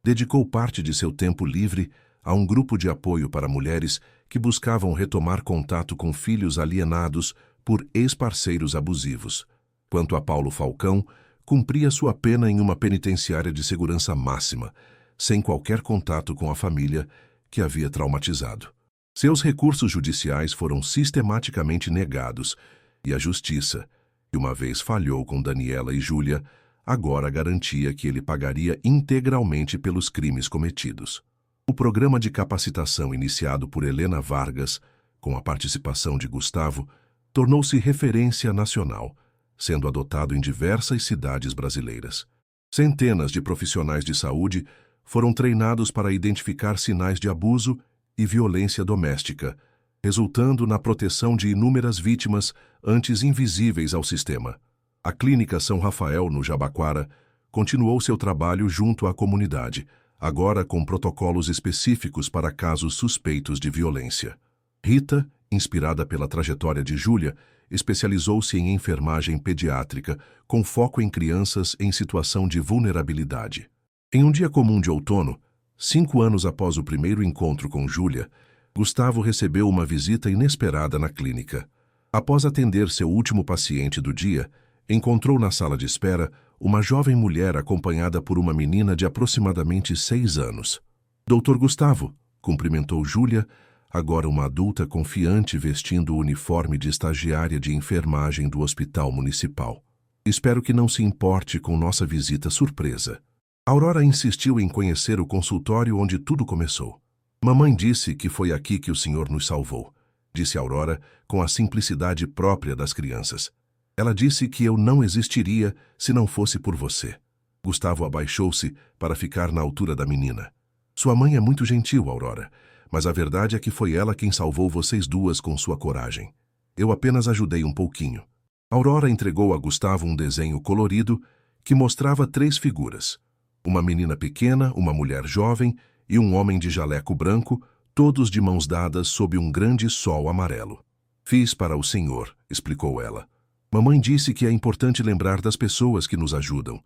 dedicou parte de seu tempo livre a um grupo de apoio para mulheres que buscavam retomar contato com filhos alienados por ex-parceiros abusivos. Quanto a Paulo Falcão, cumpria sua pena em uma penitenciária de segurança máxima, sem qualquer contato com a família que havia traumatizado. Seus recursos judiciais foram sistematicamente negados e a justiça, que uma vez falhou com Daniela e Júlia, agora garantia que ele pagaria integralmente pelos crimes cometidos. O programa de capacitação iniciado por Helena Vargas, com a participação de Gustavo, tornou-se referência nacional, sendo adotado em diversas cidades brasileiras. Centenas de profissionais de saúde foram treinados para identificar sinais de abuso e violência doméstica, resultando na proteção de inúmeras vítimas antes invisíveis ao sistema. A Clínica São Rafael, no Jabaquara, continuou seu trabalho junto à comunidade, agora com protocolos específicos para casos suspeitos de violência. Rita, inspirada pela trajetória de Júlia, especializou-se em enfermagem pediátrica, com foco em crianças em situação de vulnerabilidade. Em um dia comum de outono, 5 anos após o primeiro encontro com Júlia, Gustavo recebeu uma visita inesperada na clínica. Após atender seu último paciente do dia, encontrou na sala de espera uma jovem mulher acompanhada por uma menina de aproximadamente 6 anos. Doutor Gustavo, cumprimentou Júlia, agora uma adulta confiante vestindo o uniforme de estagiária de enfermagem do Hospital Municipal. Espero que não se importe com nossa visita surpresa. Aurora insistiu em conhecer o consultório onde tudo começou. Mamãe disse que foi aqui que o senhor nos salvou, disse Aurora com a simplicidade própria das crianças. Ela disse que eu não existiria se não fosse por você. Gustavo abaixou-se para ficar na altura da menina. Sua mãe é muito gentil, Aurora, mas a verdade é que foi ela quem salvou vocês duas com sua coragem. Eu apenas ajudei um pouquinho. Aurora entregou a Gustavo um desenho colorido que mostrava 3 figuras. Uma menina pequena, uma mulher jovem e um homem de jaleco branco, todos de mãos dadas sob um grande sol amarelo. Fiz para o senhor, explicou ela. Mamãe disse que é importante lembrar das pessoas que nos ajudam.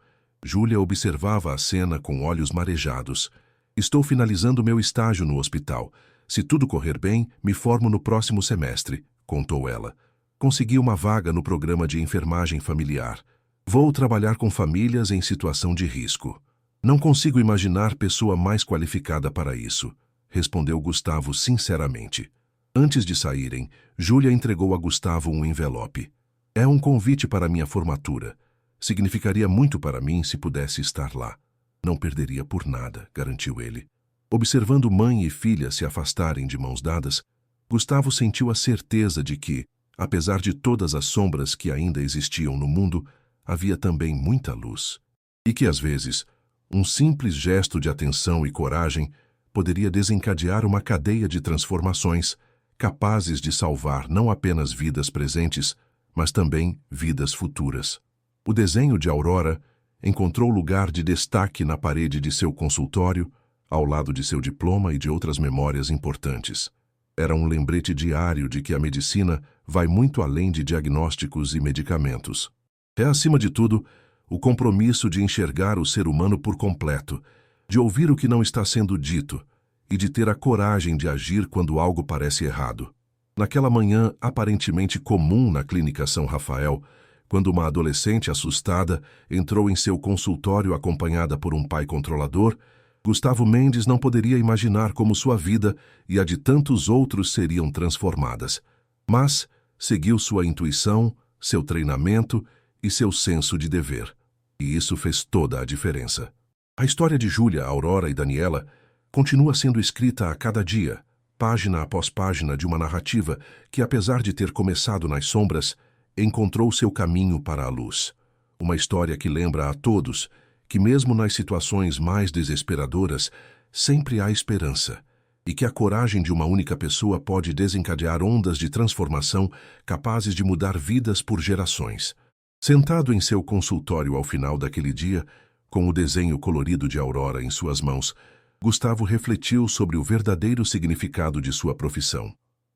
Júlia observava a cena com olhos marejados. Estou finalizando meu estágio no hospital. Se tudo correr bem, me formo no próximo semestre, contou ela. Consegui uma vaga no programa de enfermagem familiar. Vou trabalhar com famílias em situação de risco. Não consigo imaginar pessoa mais qualificada para isso, respondeu Gustavo sinceramente. Antes de saírem, Júlia entregou a Gustavo um envelope. É um convite para minha formatura. Significaria muito para mim se pudesse estar lá. Não perderia por nada, garantiu ele. Observando mãe e filha se afastarem de mãos dadas, Gustavo sentiu a certeza de que, apesar de todas as sombras que ainda existiam no mundo, havia também muita luz. E que, às vezes, um simples gesto de atenção e coragem poderia desencadear uma cadeia de transformações capazes de salvar não apenas vidas presentes, mas também vidas futuras. O desenho de Aurora encontrou lugar de destaque na parede de seu consultório, ao lado de seu diploma e de outras memórias importantes. Era um lembrete diário de que a medicina vai muito além de diagnósticos e medicamentos. É, acima de tudo, o compromisso de enxergar o ser humano por completo, de ouvir o que não está sendo dito e de ter a coragem de agir quando algo parece errado. Naquela manhã aparentemente comum na Clínica São Rafael, quando uma adolescente assustada entrou em seu consultório acompanhada por um pai controlador, Gustavo Mendes não poderia imaginar como sua vida e a de tantos outros seriam transformadas. Mas seguiu sua intuição, seu treinamento e seu senso de dever. E isso fez toda a diferença. A história de Júlia, Aurora e Daniela continua sendo escrita a cada dia, página após página de uma narrativa que, apesar de ter começado nas sombras, encontrou seu caminho para a luz. Uma história que lembra a todos que, mesmo nas situações mais desesperadoras, sempre há esperança, e que a coragem de uma única pessoa pode desencadear ondas de transformação capazes de mudar vidas por gerações. Sentado em seu consultório ao final daquele dia, com o desenho colorido de Aurora em suas mãos, Gustavo refletiu sobre o verdadeiro significado de sua profissão.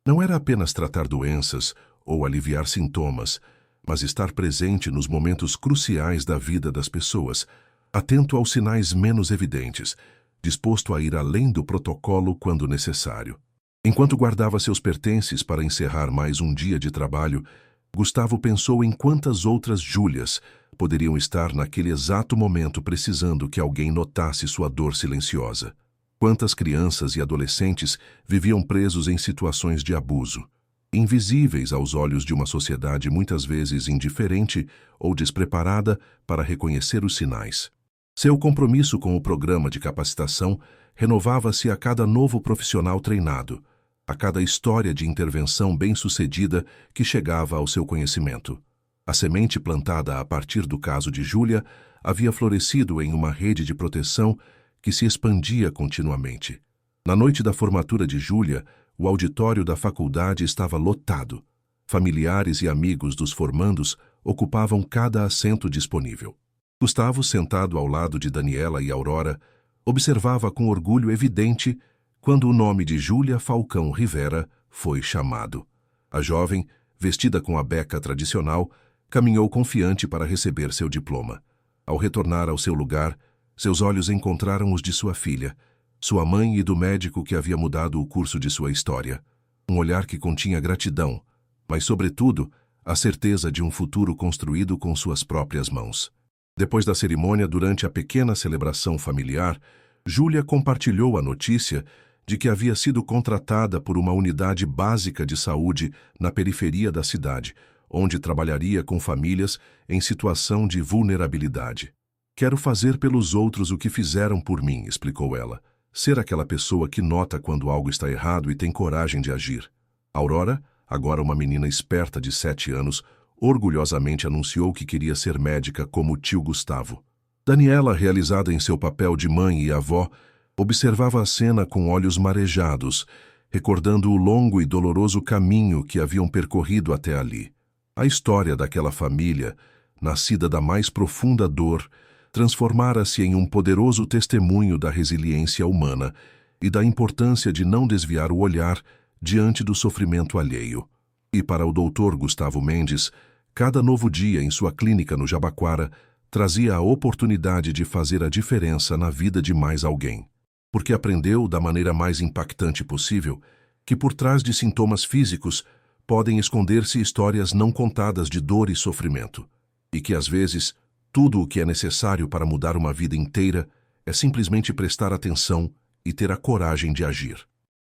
Não era apenas tratar doenças ou aliviar sintomas, mas estar presente nos momentos cruciais da vida das pessoas, atento aos sinais menos evidentes, disposto a ir além do protocolo quando necessário. Enquanto guardava seus pertences para encerrar mais um dia de trabalho, Gustavo pensou em quantas outras Júlias poderiam estar naquele exato momento precisando que alguém notasse sua dor silenciosa. Quantas crianças e adolescentes viviam presos em situações de abuso, invisíveis aos olhos de uma sociedade muitas vezes indiferente ou despreparada para reconhecer os sinais. Seu compromisso com o programa de capacitação renovava-se a cada novo profissional treinado, a cada história de intervenção bem-sucedida que chegava ao seu conhecimento. A semente plantada a partir do caso de Júlia havia florescido em uma rede de proteção que se expandia continuamente. Na noite da formatura de Júlia, o auditório da faculdade estava lotado. Familiares e amigos dos formandos ocupavam cada assento disponível. Gustavo, sentado ao lado de Daniela e Aurora, observava com orgulho evidente quando o nome de Júlia Falcão Rivera foi chamado. A jovem, vestida com a beca tradicional, caminhou confiante para receber seu diploma. Ao retornar ao seu lugar, seus olhos encontraram os de sua filha, sua mãe e do médico que havia mudado o curso de sua história. Um olhar que continha gratidão, mas, sobretudo, a certeza de um futuro construído com suas próprias mãos. Depois da cerimônia, durante a pequena celebração familiar, Júlia compartilhou a notícia de que havia sido contratada por uma unidade básica de saúde na periferia da cidade, onde trabalharia com famílias em situação de vulnerabilidade. Quero fazer pelos outros o que fizeram por mim, explicou ela. Ser aquela pessoa que nota quando algo está errado e tem coragem de agir. Aurora, agora uma menina esperta de 7 anos, orgulhosamente anunciou que queria ser médica como o tio Gustavo. Daniela, realizada em seu papel de mãe e avó, observava a cena com olhos marejados, recordando o longo e doloroso caminho que haviam percorrido até ali. A história daquela família, nascida da mais profunda dor, transformara-se em um poderoso testemunho da resiliência humana e da importância de não desviar o olhar diante do sofrimento alheio. E para o Dr. Gustavo Mendes, cada novo dia em sua clínica no Jabaquara trazia a oportunidade de fazer a diferença na vida de mais alguém. Porque aprendeu, da maneira mais impactante possível, que por trás de sintomas físicos podem esconder-se histórias não contadas de dor e sofrimento, e que às vezes tudo o que é necessário para mudar uma vida inteira é simplesmente prestar atenção e ter a coragem de agir.